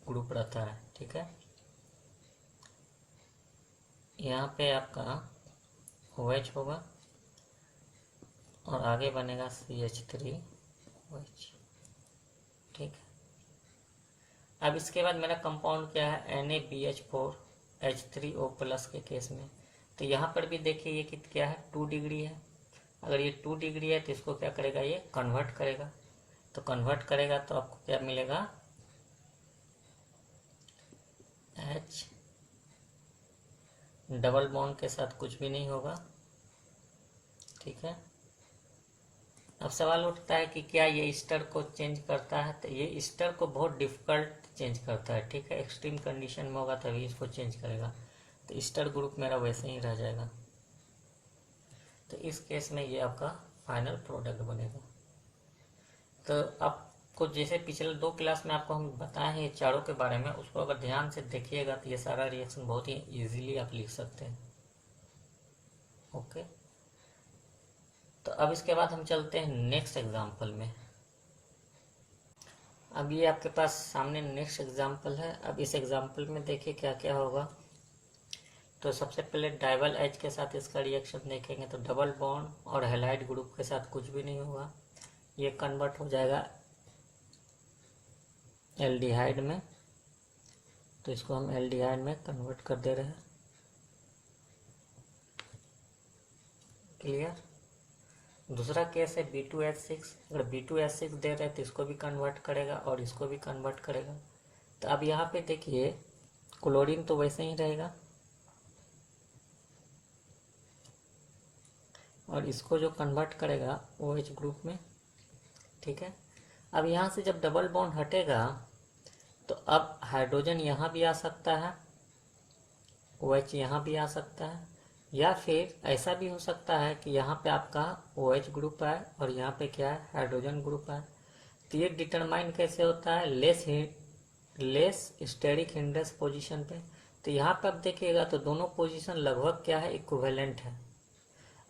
ग्रुप रहता है, ठीक है। यहाँ पे आपका OH होगा और आगे बनेगा CH3OH, ठीक है। अब इसके बाद मेरा कंपाउंड क्या है, NaBH4H3O+ के केस में। तो यहाँ पर भी देखिए ये क्या है, 2 डिग्री है। अगर ये 2 डिग्री है तो इसको क्या करेगा, ये कन्वर्ट करेगा। तो कन्वर्ट करेगा तो आपको क्या मिलेगा, H डबल बॉन्ड के साथ कुछ भी नहीं होगा, ठीक है। अब सवाल उठता है कि क्या ये ईस्टर को चेंज करता है, तो ये ईस्टर को बहुत डिफिकल्ट चेंज करता है, ठीक है। एक्सट्रीम कंडीशन में होगा तभी इसको चेंज करेगा। तो ईस्टर ग्रुप मेरा वैसे ही रह जाएगा। तो इस केस में ये आपका फाइनल प्रोडक्ट बनेगा। तो आपको जैसे पिछले 2 क्लास में आपको हम बताए हैं चारों के बारे में, उसको अगर ध्यान से देखिएगा तो ये सारा रिएक्शन बहुत ही इजीली आप लिख सकते हैं, ओके। तो अब इसके बाद हम चलते हैं नेक्स्ट एग्जाम्पल में। अब ये आपके पास सामने नेक्स्ट एग्जाम्पल है। अब इस एग्जाम्पल में देखिए क्या क्या होगा। तो सबसे पहले डाइवल एच के साथ इसका रिएक्शन देखेंगे तो डबल बॉन्ड और हैलाइड ग्रुप के साथ कुछ भी नहीं होगा, ये कन्वर्ट हो जाएगा एल्डिहाइड में। तो इसको हम एल्डिहाइड में कन्वर्ट कर दे रहे हैं, क्लियर। दूसरा केस है B2H6। अगर B2H6 दे रहे हैं तो इसको भी कन्वर्ट करेगा और इसको भी कन्वर्ट करेगा। तो अब यहाँ पे देखिए क्लोरीन तो वैसे ही रहेगा और इसको जो कन्वर्ट करेगा OH ग्रुप में, ठीक है। अब यहाँ से जब डबल बॉन्ड हटेगा तो अब हाइड्रोजन यहाँ भी आ सकता है, OH यहाँ भी आ सकता है, या फिर ऐसा भी हो सकता है कि यहाँ पे आपका OH ग्रुप है और यहाँ पे क्या है, हाइड्रोजन ग्रुप है। तो ये डिटरमाइन कैसे होता है, लेस स्टेरिक हिंड्रेंस पोजीशन पे। तो यहाँ पे आप देखिएगा तो दोनों पोजीशन लगभग क्या है, इक्विवेलेंट है।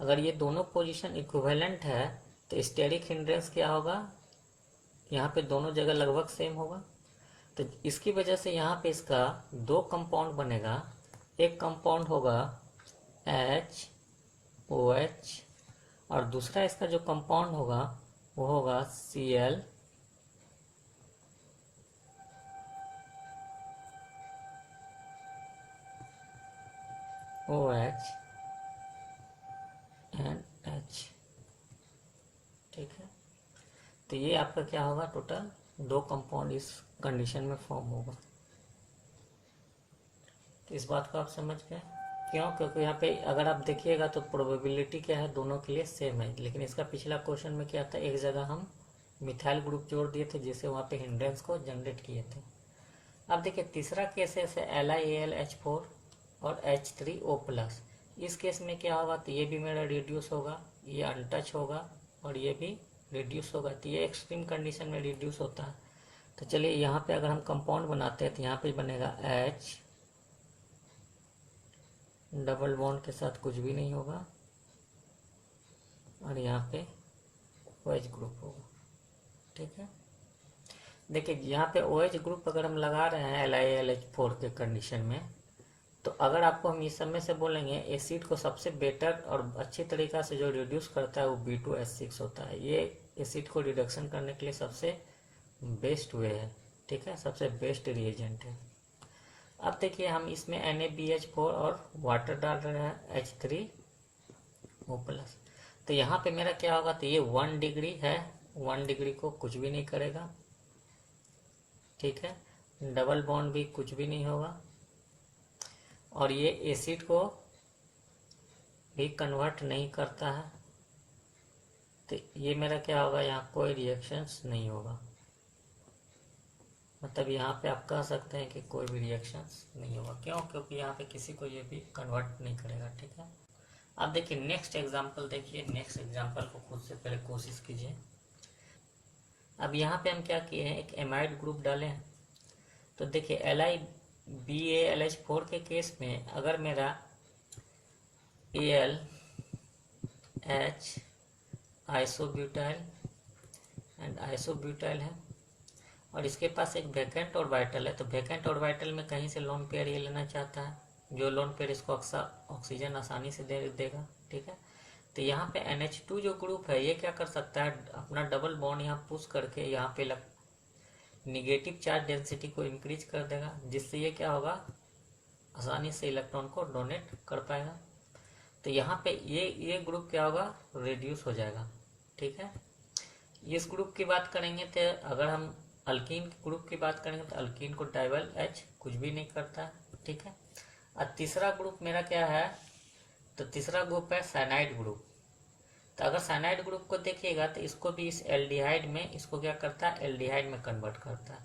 अगर ये दोनों पोजीशन इक्विवेलेंट है तो स्टेरिक हिंड्रेंस क्या होगा, यहाँ पे दोनों जगह लगभग सेम होगा। तो इसकी वजह से यहाँ पे इसका दो कंपाउंड बनेगा। एक कंपाउंड होगा HOH और दूसरा इसका जो कंपाउंड होगा वो होगा ClOH। And H। ठीक है, तो ये आपका क्या होगा, टोटल दो कंपाउंड इस कंडीशन में फॉर्म होगा। तो इस बात को आप समझ गए क्यों? क्योंकि यहाँ पे अगर आप देखिएगा तो प्रोबेबिलिटी क्या है, दोनों के लिए सेम है। लेकिन इसका पिछला क्वेश्चन में क्या था, एक जगह हम मिथाइल ग्रुप जोड़ दिए थे जिससे वहाँ पे हिंड्रेंस को जनरेट किए थे। अब देखिए तीसरा केस है LiAlH4 और H3O+। इस केस में क्या होगा, तो ये भी मेरा रिड्यूस होगा, ये अनटच होगा और ये भी रिड्यूस होगा। तो ये एक्सट्रीम कंडीशन में रिड्यूस होता है। तो चलिए यहाँ पे अगर हम कंपाउंड बनाते हैं तो यहाँ पे बनेगा H, डबल बॉन्ड के साथ कुछ भी नहीं होगा और यहाँ पे OH ग्रुप होगा। ठीक है, देखिए यहाँ पे OH ग्रुप अगर हम लगा रहे हैं LiAlH4 के कंडीशन में, तो अगर आपको हम इस समय से बोलेंगे एसिड को सबसे बेटर और अच्छी तरीका से जो रिड्यूस करता है वो B2H6 होता है। ये एसिड को रिडक्शन करने के लिए सबसे बेस्ट वे है। ठीक है, सबसे बेस्ट रिएजेंट है। अब देखिए हम इसमें NaBH4 और वाटर डाल रहे हैं H3O+। तो यहाँ पे मेरा क्या होगा, तो ये 1 डिग्री है, 1 डिग्री को कुछ भी नहीं करेगा। ठीक है, डबल बॉन्ड भी कुछ भी नहीं होगा और ये एसिड को भी कन्वर्ट नहीं करता है। तो ये मेरा क्या होगा, यहाँ कोई रिएक्शंस नहीं होगा। मतलब यहाँ पे आप कह सकते हैं कि कोई भी रिएक्शंस नहीं होगा। क्यों? क्योंकि यहाँ पे किसी को ये भी कन्वर्ट नहीं करेगा। ठीक है, अब देखिए नेक्स्ट एग्जांपल देखिए, नेक्स्ट एग्जांपल को खुद से पहले कोशिश कीजिए। अब यहाँ पे हम क्या किए हैं, एक एमाइड ग्रुप डाले हैं। तो देखिए LiBaLH4 के केस में अगर मेरा AlH आइसोब्यूटाइल एंड आइसोब्यूटाइल है और इसके पास एक वैकेंट ऑर्बिटल है, तो वैकेंट ऑर्बिटल में कहीं से लोन पेयर ये लेना चाहता है, जो लोन पेयर इसको ऑक्सीजन आसानी से दे देगा। ठीक है, तो यहाँ पे NH2 जो ग्रुप है ये क्या कर सकता है, अपना डबल बॉन्ड यहाँ पुश करके यहाँ पे निगेटिव चार्ज डेंसिटी को इंक्रीज कर देगा, जिससे ये क्या होगा, आसानी से इलेक्ट्रॉन को डोनेट कर पाएगा। तो यहाँ पे ये ग्रुप क्या होगा, रिड्यूस हो जाएगा। ठीक है, इस ग्रुप की बात करेंगे तो अगर हम अल्कीन ग्रुप की बात करेंगे तो अल्कीन को डाइवल H कुछ भी नहीं करता। ठीक है, और तीसरा ग्रुप मेरा क्या है, तो तीसरा ग्रुप है साइनाइड ग्रुप। तो अगर साइनाइड ग्रुप को देखिएगा तो इसको भी इस एल्डिहाइड में, इसको क्या करता है, एल्डिहाइड में कन्वर्ट करता है।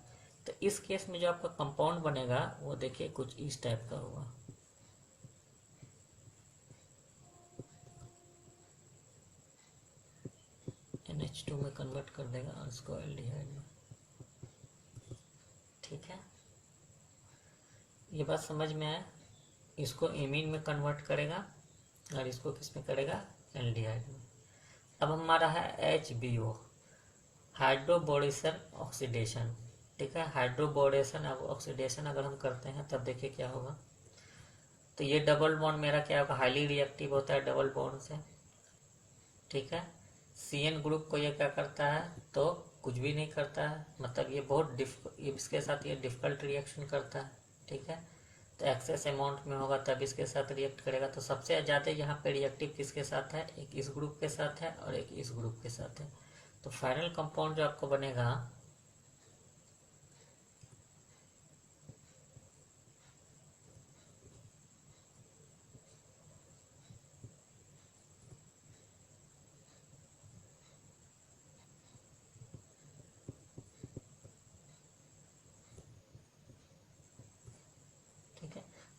तो इस केस में जो आपका कंपाउंड बनेगा वो देखिए कुछ इस टाइप का होगा। NH2 में कन्वर्ट कर देगा और इसको एल्डिहाइड में। ठीक है, ये बात समझ में आया। इसको एमीन में कन्वर्ट करेगा और इसको किस में करेगा, एल्डिहाइड में। अब हमारा है HBO, हाइड्रोबोरेशन ऑक्सीडेशन। ठीक है, हाइड्रोबोरेशन ऑक्सीडेशन अगर हम करते हैं तब देखिए क्या होगा, तो ये डबल बॉन्ड मेरा क्या होगा, हाईली रिएक्टिव होता है डबल बॉन्ड से। ठीक है, CN ग्रुप को ये क्या करता है, तो कुछ भी नहीं करता है, मतलब ये बहुत इसके साथ ये डिफिकल्ट रिएक्शन करता है। ठीक है, तो एक्सेस अमाउंट में होगा तब इसके साथ रिएक्ट करेगा। तो सबसे ज़्यादा यहाँ पे रिएक्टिव किसके साथ है, एक इस ग्रुप के साथ है और एक इस ग्रुप के साथ है। तो फाइनल कंपाउंड जो आपको बनेगा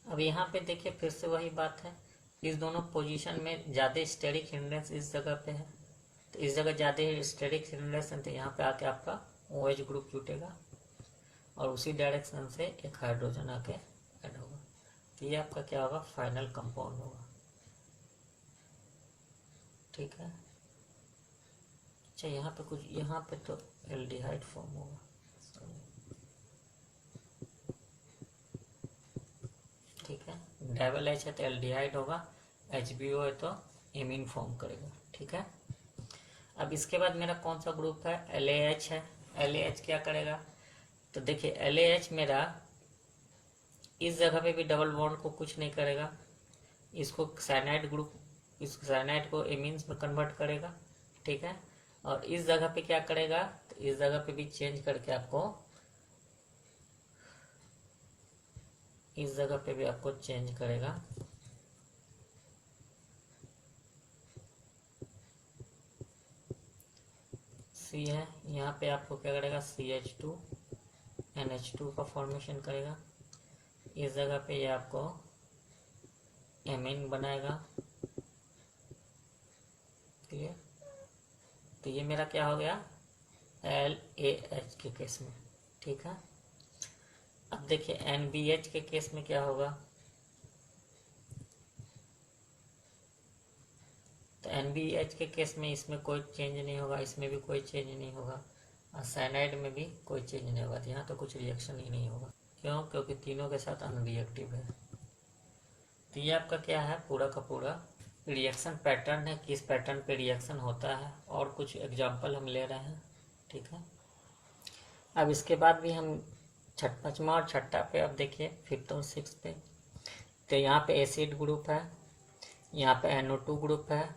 अब यहाँ पे देखिए फिर से वही बात है, इस दोनों पोजीशन में ज़्यादा स्टेरिक हिंड्रेंस इस जगह पे है, तो इस जगह ज़्यादा स्टेरिक हिंड्रेंस है, तो यहाँ पे आके आपका OH ग्रुप जुटेगा और उसी डायरेक्शन से एक हाइड्रोजन आके ऐड होगा। तो ये आपका क्या होगा, फाइनल कंपाउंड होगा। ठीक है, अच्छा यहाँ पे कुछ, यहाँ पे तो एल्डिहाइड फॉर्म होगा, ठीक है। डबल एच है तो एल्डिहाइड होगा, HBO है तो एमीन फॉर्म करेगा, ठीक है। अब इसके बाद मेरा कौन सा ग्रुप है, LAH है। LAH क्या करेगा, तो देखिए LAH मेरा इस जगह पे भी डबल बॉन्ड को कुछ नहीं करेगा, इसको साइनाइड ग्रुप, इस साइनाइड को एमीन्स में कन्वर्ट करेगा, ठीक है। और इस जगह पे क्या करेगा, तो इस जगह पे भी चेंज करके आपको, इस जगह पे भी आपको चेंज करेगा, सी है, यहाँ पे आपको क्या करेगा, CH2 NH2 का फॉर्मेशन करेगा। इस जगह पे ये आपको एमीन बनाएगा, क्लियर। तो ये मेरा क्या हो गया, LAH के केस में, ठीक है। अब देखिए NBH के केस में क्या होगा, तो NBH के केस में इसमें कोई चेंज नहीं होगा, इसमें भी कोई चेंज नहीं होगा, और साइनाइड में भी कोई चेंज नहीं होगा। तो यहाँ तो कुछ रिएक्शन ही नहीं होगा, क्यों, क्योंकि तीनों के साथ अनरिएक्टिव है। तो ये आपका क्या है, पूरा का पूरा रिएक्शन पैटर्न है, किस पैटर्न पे रिएक्शन होता है, और कुछ एग्जाम्पल हम ले रहे हैं, ठीक है। अब इसके बाद भी हम पाँचवा और छठा पे, अब देखिए फिफ्थ और सिक्स पे, तो यहाँ पे एसिड ग्रुप है, यहाँ पे NO2 ग्रुप है,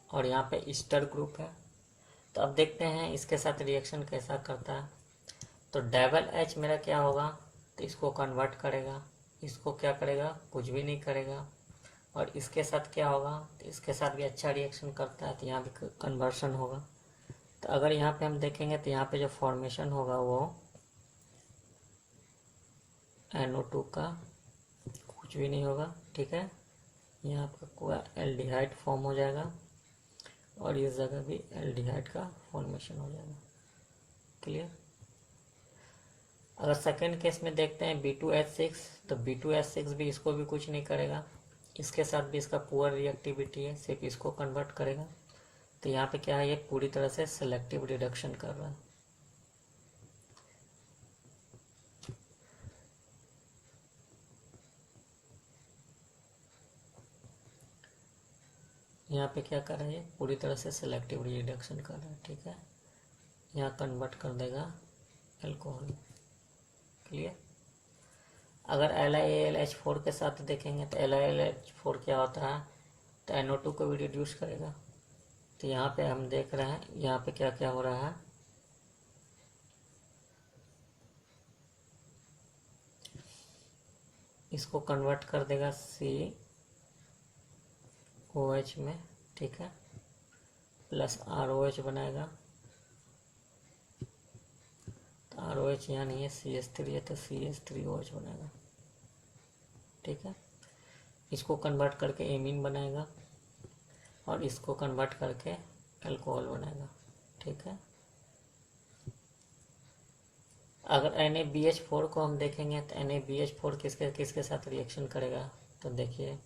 और यहाँ पे ईस्टर ग्रुप है। तो अब देखते हैं इसके साथ रिएक्शन कैसा करता है। तो डबल एच मेरा क्या होगा, तो इसको कन्वर्ट करेगा, इसको क्या करेगा, कुछ भी नहीं करेगा। और इसके साथ क्या होगा, तो इसके साथ भी अच्छा रिएक्शन करता है, तो यहाँ भी कन्वर्शन होगा। तो अगर यहाँ पे हम देखेंगे तो यहाँ पे जो फॉर्मेशन होगा वो NO2 का कुछ भी नहीं होगा, ठीक है। यहाँ आपका पूरा एल्डिहाइड फॉर्म हो जाएगा, और इस जगह भी एल्डिहाइड का फॉर्मेशन हो जाएगा, क्लियर। अगर सेकेंड केस में देखते हैं B2H6, तो B2H6 भी इसको भी कुछ नहीं करेगा, इसके साथ भी इसका पुअर रिएक्टिविटी है, सिर्फ इसको कन्वर्ट करेगा। तो यहाँ पे क्या है, ये पूरी तरह से सेलेक्टिव रिडक्शन कर रहा है। यहाँ पे क्या कर रहा है, ये पूरी तरह से सेलेक्टिव रिडक्शन कर रहा है, ठीक है। यहाँ कन्वर्ट कर देगा एल्कोहल, क्लियर। अगर LiAlH4 के साथ देखेंगे तो LiAlH4 क्या होता है, तो NO2 को भी रिड्यूस करेगा। तो यहाँ पे हम देख रहे हैं, यहाँ पे क्या क्या हो रहा है, इसको कन्वर्ट कर देगा COH में, ठीक है, प्लस ROH बनाएगा। तो ROH यहाँ नहीं है, CH3 है, तो CH3OH बनाएगा, ठीक है। इसको कन्वर्ट करके एमीन बनाएगा, और इसको कन्वर्ट करके अल्कोहल बनाएगा, ठीक है। अगर NaBH4 को हम देखेंगे तो NaBH4 किसके किसके साथ रिएक्शन करेगा, तो देखिए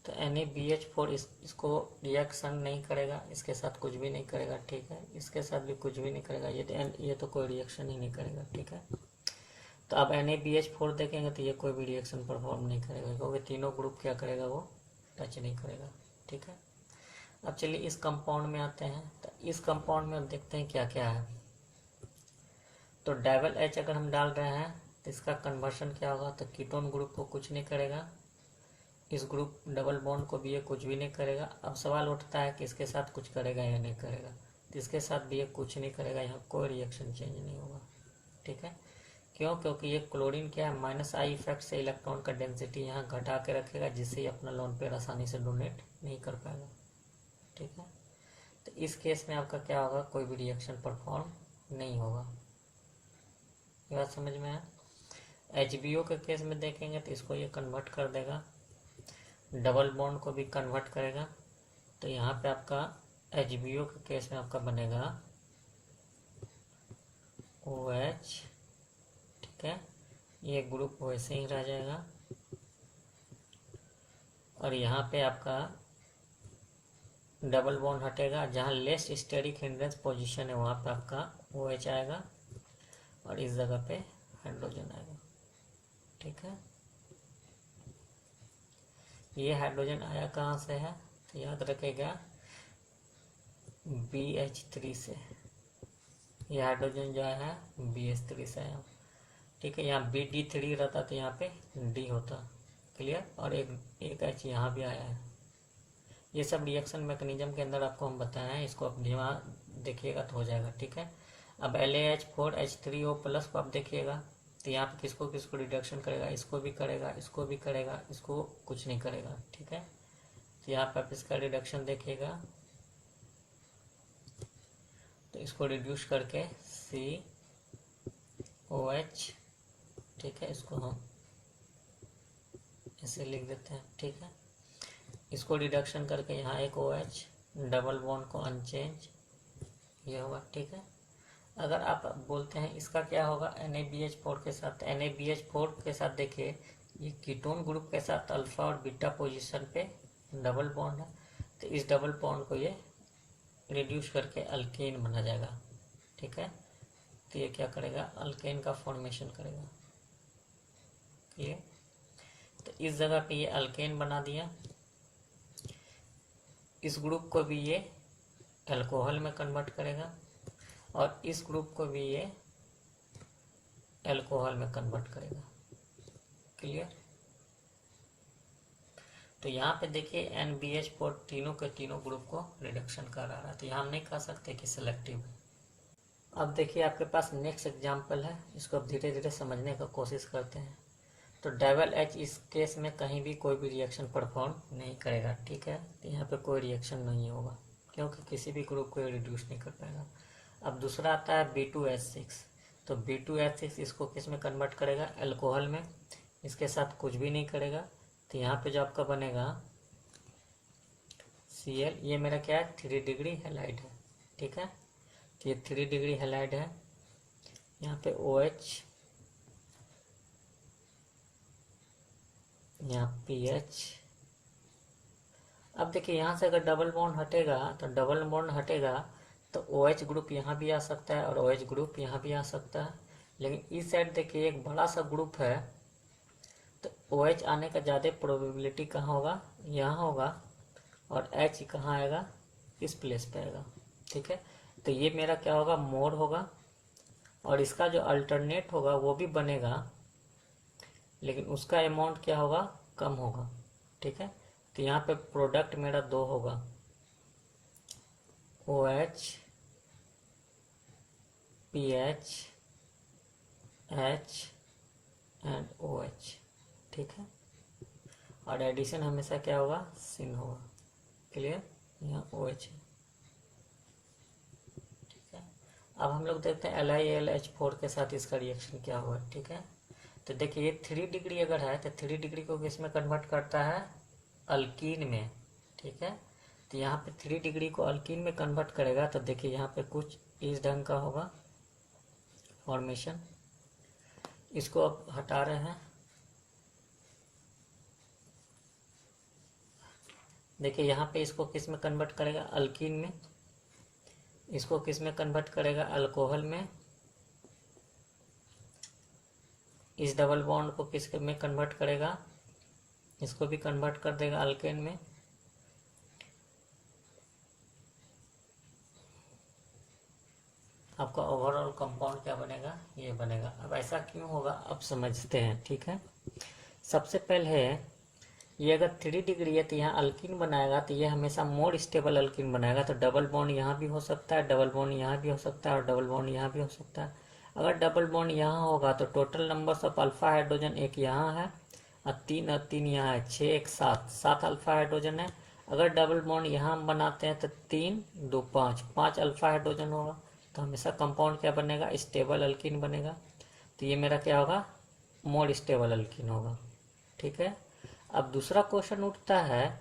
तो NaBH4 इसको रिएक्शन नहीं करेगा, इसके साथ कुछ भी नहीं करेगा, ठीक है। इसके साथ भी कुछ भी नहीं करेगा, ये तो कोई रिएक्शन ही नहीं करेगा, ठीक है। तो अब NaBH4 देखेंगे तो ये कोई भी रिएक्शन परफॉर्म नहीं करेगा, क्योंकि तीनों ग्रुप क्या करेगा, वो टच नहीं करेगा, ठीक है। अब चलिए इस कंपाउंड में आते हैं। तो इस कंपाउंड में अब देखते हैं क्या क्या है। तो डबल एच अगर हम डाल रहे हैं तो इसका कन्वर्शन क्या होगा, तो कीटोन ग्रुप को कुछ नहीं करेगा, इस ग्रुप डबल बॉन्ड को भी ये कुछ भी नहीं करेगा। अब सवाल उठता है कि इसके साथ कुछ करेगा या नहीं करेगा, तो इसके साथ भी ये कुछ नहीं करेगा, यहाँ कोई रिएक्शन चेंज नहीं होगा, ठीक है। क्यों, क्योंकि ये क्लोरीन क्या है, -I इफेक्ट से इलेक्ट्रॉन का डेंसिटी यहाँ घटा के रखेगा, जिससे ये अपना लोन पेयर आसानी से डोनेट नहीं कर पाएगा, ठीक है। तो इस केस में आपका क्या होगा, कोई भी रिएक्शन परफॉर्म नहीं होगा। ये बात समझ में है। HBO के केस में देखेंगे तो इसको ये कन्वर्ट कर देगा, डबल बॉन्ड को भी कन्वर्ट करेगा। तो यहाँ पे आपका HBO के केस में आपका बनेगा OH, ठीक है। ये ग्रुप वैसे ही रह जाएगा, और यहाँ पे आपका डबल बॉन्ड हटेगा, जहाँ लेस स्टेरिक हिंड्रेंस पोजीशन है वहाँ पे आपका OH आएगा और इस जगह पे हाइड्रोजन आएगा। ठीक है, ये हाइड्रोजन आया कहाँ से है तो याद रखेगा BH3 से। ये हाइड्रोजन जो है BH3 से आया। ठीक है, यहाँ BD3 रहता तो यहाँ पे D होता। क्लियर, और एक H यहाँ भी आया है। ये सब रिएक्शन मैकेनिज्म के अंदर आपको हम बताए हैं, इसको आप दिमाग देखिएगा तो हो जाएगा। ठीक है, अब LaH4H3O प्लस को आप देखिएगा तो यहाँ पे किसको किसको रिडक्शन करेगा, इसको भी करेगा, इसको भी करेगा, इसको कुछ नहीं करेगा। ठीक है, तो यहाँ पे आप इसका रिडक्शन देखिएगा तो इसको रिड्यूस करके COH, ठीक है, इसको हम ऐसे लिख देते हैं। ठीक है, इसको रिडक्शन करके यहाँ एक OH, डबल बॉन्ड को अनचेंज, ये होगा। ठीक है, अगर आप बोलते हैं इसका क्या होगा NaBH4 के साथ, NaBH4 के साथ देखिए ये कीटोन ग्रुप के साथ अल्फा और बीटा पोजीशन पे डबल बॉन्ड है, तो इस डबल बॉन्ड को ये रिड्यूस करके अल्केन बना जाएगा। ठीक है, तो ये क्या करेगा, अल्केन का फॉर्मेशन करेगा। क्लियर, तो इस जगह पे ये अल्केन बना दिया, इस ग्रुप को भी ये अल्कोहल में कन्वर्ट करेगा और इस ग्रुप को भी ये अल्कोहल में कन्वर्ट करेगा। क्लियर, तो यहाँ पे देखिए NBH4 तीनों के तीनों ग्रुप को रिडक्शन कर रहा है, तो यहाँ हम नहीं कह सकते कि सिलेक्टिव है। अब देखिए आपके पास नेक्स्ट एग्जाम्पल है, इसको अब धीरे धीरे समझने का कोशिश करते हैं। तो डबल H इस केस में कहीं भी कोई भी रिएक्शन परफॉर्म नहीं करेगा। ठीक है, तो यहाँ पे कोई रिएक्शन नहीं होगा क्योंकि किसी भी ग्रुप को रिड्यूस नहीं कर पाएगा। अब दूसरा आता है B2H6, तो B2H6 इसको किस में कन्वर्ट करेगा, अल्कोहल में, इसके साथ कुछ भी नहीं करेगा। तो यहाँ पे जो आपका बनेगा Cl, ये मेरा क्या है 3 डिग्री हैलाइड है। ठीक है, तो ये 3 डिग्री हैलाइड है, यहाँ पे OH, यहाँ PH। अब देखिए यहाँ से अगर डबल बॉन्ड हटेगा तो डबल बॉन्ड हटेगा तो OH ग्रुप यहाँ भी आ सकता है और OH ग्रुप यहाँ भी आ सकता है, लेकिन इस साइड देखिए एक बड़ा सा ग्रुप है तो OH आने का ज़्यादा प्रोबेबिलिटी कहाँ होगा, यहाँ होगा, और H कहाँ आएगा, इस प्लेस पे आएगा। ठीक है, तो ये मेरा क्या होगा, मोर होगा, और इसका जो अल्टरनेट होगा वो भी बनेगा लेकिन उसका अमाउंट क्या होगा, कम होगा। ठीक है, तो यहाँ पे प्रोडक्ट मेरा 2 होगा, OH, PH, H and OH। ठीक है, और एडिशन हमेशा क्या होगा, सिन होगा। क्लियर, यहाँ OH है। ठीक है, अब हम लोग देखते हैं LiAlH4 के साथ इसका रिएक्शन क्या हुआ। ठीक है, तो देखिए ये 3 डिग्री अगर है तो 3 डिग्री को किस में कन्वर्ट करता है, अल्कीन में। ठीक है, तो यहाँ पे 3 डिग्री को अल्कीन में कन्वर्ट करेगा तो देखिए यहाँ पे कुछ इस ढंग का होगा फॉर्मेशन। इसको अब हटा रहे हैं, देखिए यहाँ पे इसको किस में कन्वर्ट करेगा, अल्कीन में, इसको किस में कन्वर्ट करेगा, अल्कोहल में, इस डबल बॉन्ड को किस में कन्वर्ट करेगा, इसको भी कन्वर्ट कर देगा अल्केन में। आपका ओवरऑल कंपाउंड क्या बनेगा, ये बनेगा। अब ऐसा क्यों होगा अब समझते हैं। ठीक है, सबसे पहले ये अगर 3 डिग्री है तो यहाँ अल्कीन बनाएगा तो ये हमेशा मोर स्टेबल अल्कीन बनाएगा, तो डबल बॉन्ड यहाँ भी हो सकता है, डबल बॉन्ड यहाँ भी हो सकता है और डबल बॉन्ड यहाँ भी हो सकता है। अगर डबल बॉन्ड यहाँ होगा तो total numbers of alpha hydrogen एक यहाँ है और 3 यहाँ है, 6 एक 7 अल्फा हाइड्रोजन है। अगर डबल बॉन्ड यहाँ हम बनाते हैं तो 3 2 5 अल्फा हाइड्रोजन होगा, तो हमेशा कंपाउंड क्या बनेगा, स्टेबल अल्कीन बनेगा। तो ये मेरा क्या होगा, मोर स्टेबल अल्कीन होगा। ठीक है, अब दूसरा क्वेश्चन उठता है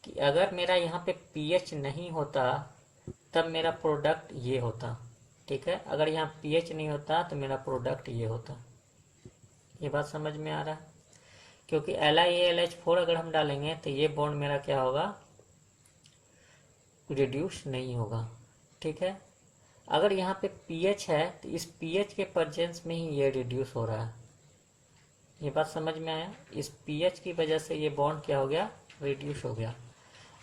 कि अगर मेरा यहाँ पे पीएच नहीं होता तब मेरा प्रोडक्ट ये होता। ठीक है, अगर यहाँ पीएच नहीं होता तो मेरा प्रोडक्ट ये होता। ये बात समझ में आ रहा है। क्योंकि LiAlH4 अगर हम डालेंगे तो ये बॉन्ड मेरा क्या होगा, रिड्यूस नहीं होगा। ठीक है, अगर यहाँ पे पीएच है तो इस पीएच के प्रेजेंस में ही ये रिड्यूस हो रहा है। ये बात समझ में आया, इस पीएच की वजह से ये बॉन्ड क्या हो गया, रिड्यूस हो गया।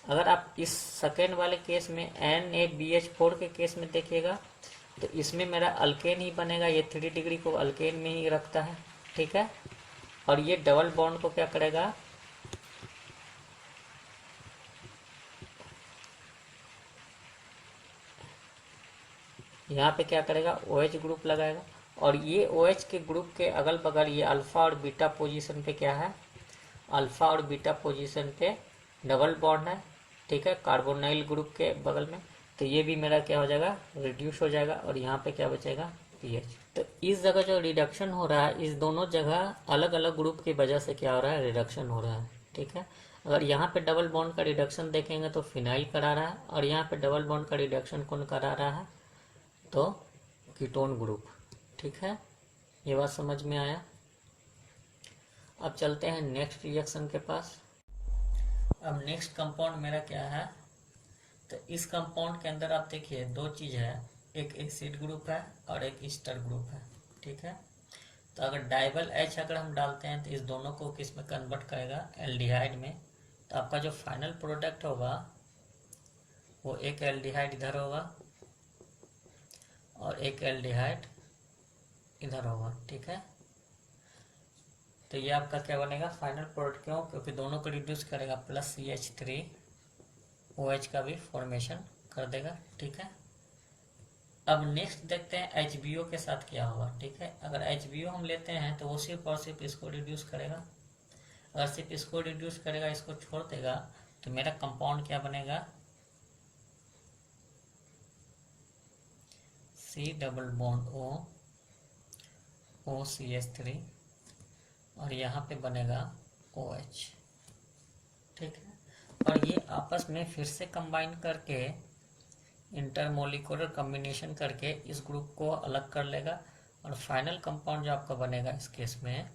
अगर आप इस सेकेंड वाले केस में NaBH4 के केस में देखिएगा तो इसमें मेरा अल्केन ही बनेगा, ये 3 डिग्री को अल्केन में ही रखता है। ठीक है, और ये डबल बॉन्ड को क्या करेगा, यहाँ पे क्या करेगा, OH ग्रुप लगाएगा। और ये OH के ग्रुप के अगल बगल ये अल्फा और बीटा पोजीशन पे क्या है, अल्फा और बीटा पोजीशन पे डबल बॉन्ड है। ठीक है, कार्बोनाइल ग्रुप के बगल में, तो ये भी मेरा क्या हो जाएगा, रिड्यूस हो जाएगा। और यहाँ पे क्या बचेगा, पीएच। तो इस जगह जो रिडक्शन हो रहा है, इस दोनों जगह अलग अलग ग्रुप की वजह से क्या हो रहा है, रिडक्शन हो रहा है। ठीक है, अगर यहाँ पे डबल बॉन्ड का रिडक्शन देखेंगे तो फिनाइल करा रहा है, और यहाँ पे डबल बॉन्ड का रिडक्शन कौन करा रहा है, तो कीटोन ग्रुप। ठीक है, ये बात समझ में आया। अब चलते हैं नेक्स्ट रिएक्शन के पास। अब नेक्स्ट कंपाउंड मेरा क्या है, तो इस कंपाउंड के अंदर आप देखिए दो चीज़ है, एक एसिड ग्रुप है और एक ईस्टर ग्रुप है। ठीक है, तो अगर डाइबल H अगर हम डालते हैं तो इस दोनों को किस में कन्वर्ट करेगा, एल्डिहाइड में। तो आपका जो फाइनल प्रोडक्ट होगा वो एक एल्डिहाइड इधर होगा और एक एल्डिहाइड इधर होगा। ठीक है, तो ये आपका क्या बनेगा, फाइनल प्रोडक्ट। क्यों, क्योंकि दोनों को रिड्यूस करेगा, प्लस CH3OH का भी फॉर्मेशन कर देगा। ठीक है, अब नेक्स्ट देखते हैं HBO के साथ क्या होगा। ठीक है, अगर HBO हम लेते हैं तो वो सिर्फ और सिर्फ इसको रिड्यूस करेगा। अगर सिर्फ इसको रिड्यूस करेगा, इसको छोड़ देगा, तो मेरा कंपाउंड क्या बनेगा, C डबल बॉन्ड OCH3 और यहाँ पे बनेगा OH। ठीक है, और ये आपस में फिर से कंबाइन करके इंटरमोलिकुलर कॉम्बिनेशन करके इस ग्रुप को अलग कर लेगा, और फाइनल कंपाउंड जो आपका बनेगा इस केस में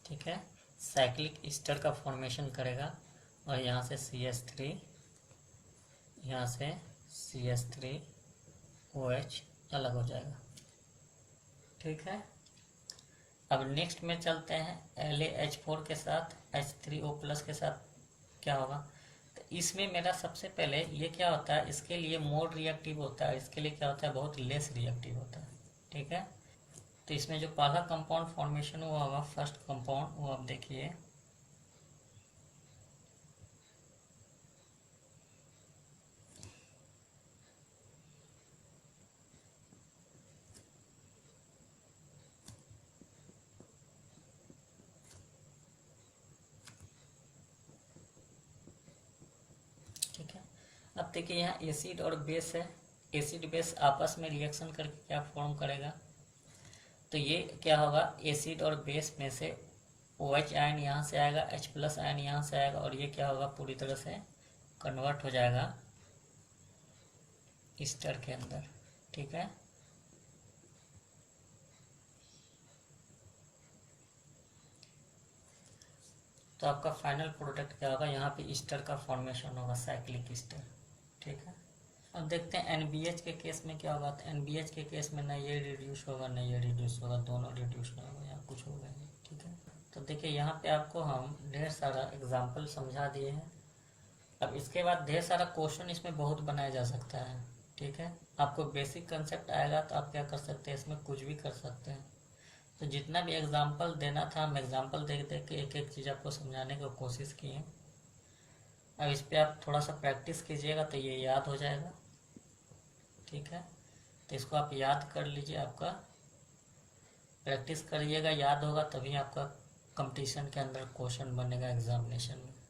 ठीक है, साइक्लिक ईस्टर का फॉर्मेशन करेगा, और यहाँ से CH3, यहाँ से CH3OH अलग हो जाएगा। ठीक है, अब नेक्स्ट में चलते हैं LaH4 के साथ H3O+ के साथ क्या होगा। तो इसमें मेरा सबसे पहले ये क्या होता है, इसके लिए मोर रिएक्टिव होता है, इसके लिए क्या होता है, बहुत लेस रिएक्टिव होता है। ठीक है, तो इसमें जो पहला कंपाउंड फॉर्मेशन हुआ होगा, फर्स्ट कंपाउंड, वो आप देखिए, अब देखिए यहाँ एसिड और बेस है, एसिड बेस आपस में रिएक्शन करके क्या फॉर्म करेगा, तो ये क्या होगा, एसिड और बेस में से OH आयन यहाँ से आएगा, H+ आयन यहाँ से आएगा, और ये क्या होगा, पूरी तरह से कन्वर्ट हो जाएगा ईस्टर के अंदर। ठीक है, तो आपका फाइनल प्रोडक्ट क्या होगा, यहाँ पे ईस्टर का फॉर्मेशन होगा, साइक्लिक ईस्टर। ठीक है, अब देखते हैं NBH के केस में क्या होगा। तो NBH के केस में ना ये रिड्यूस होगा ना ये रिड्यूस होगा, दोनों रिड्यूस ना होगा, यहाँ कुछ होगा नहीं। ठीक है, तो देखिए यहाँ पे आपको हम ढेर सारा एग्जाम्पल समझा दिए हैं। अब इसके बाद ढेर सारा क्वेश्चन इसमें बहुत बनाया जा सकता है। ठीक है, आपको बेसिक कंसेप्ट आएगा तो आप क्या कर सकते हैं, इसमें कुछ भी कर सकते हैं। तो जितना भी एग्जाम्पल देना था, हम एग्जाम्पल देख देख के एक एक चीज़ आपको समझाने की कोशिश किए। अब इस पर आप थोड़ा सा प्रैक्टिस कीजिएगा तो ये याद हो जाएगा। ठीक है, तो इसको आप याद कर लीजिए, आपका प्रैक्टिस करिएगा, याद होगा तभी आपका कंपटीशन के अंदर क्वेश्चन बनेगा एग्जामिनेशन में।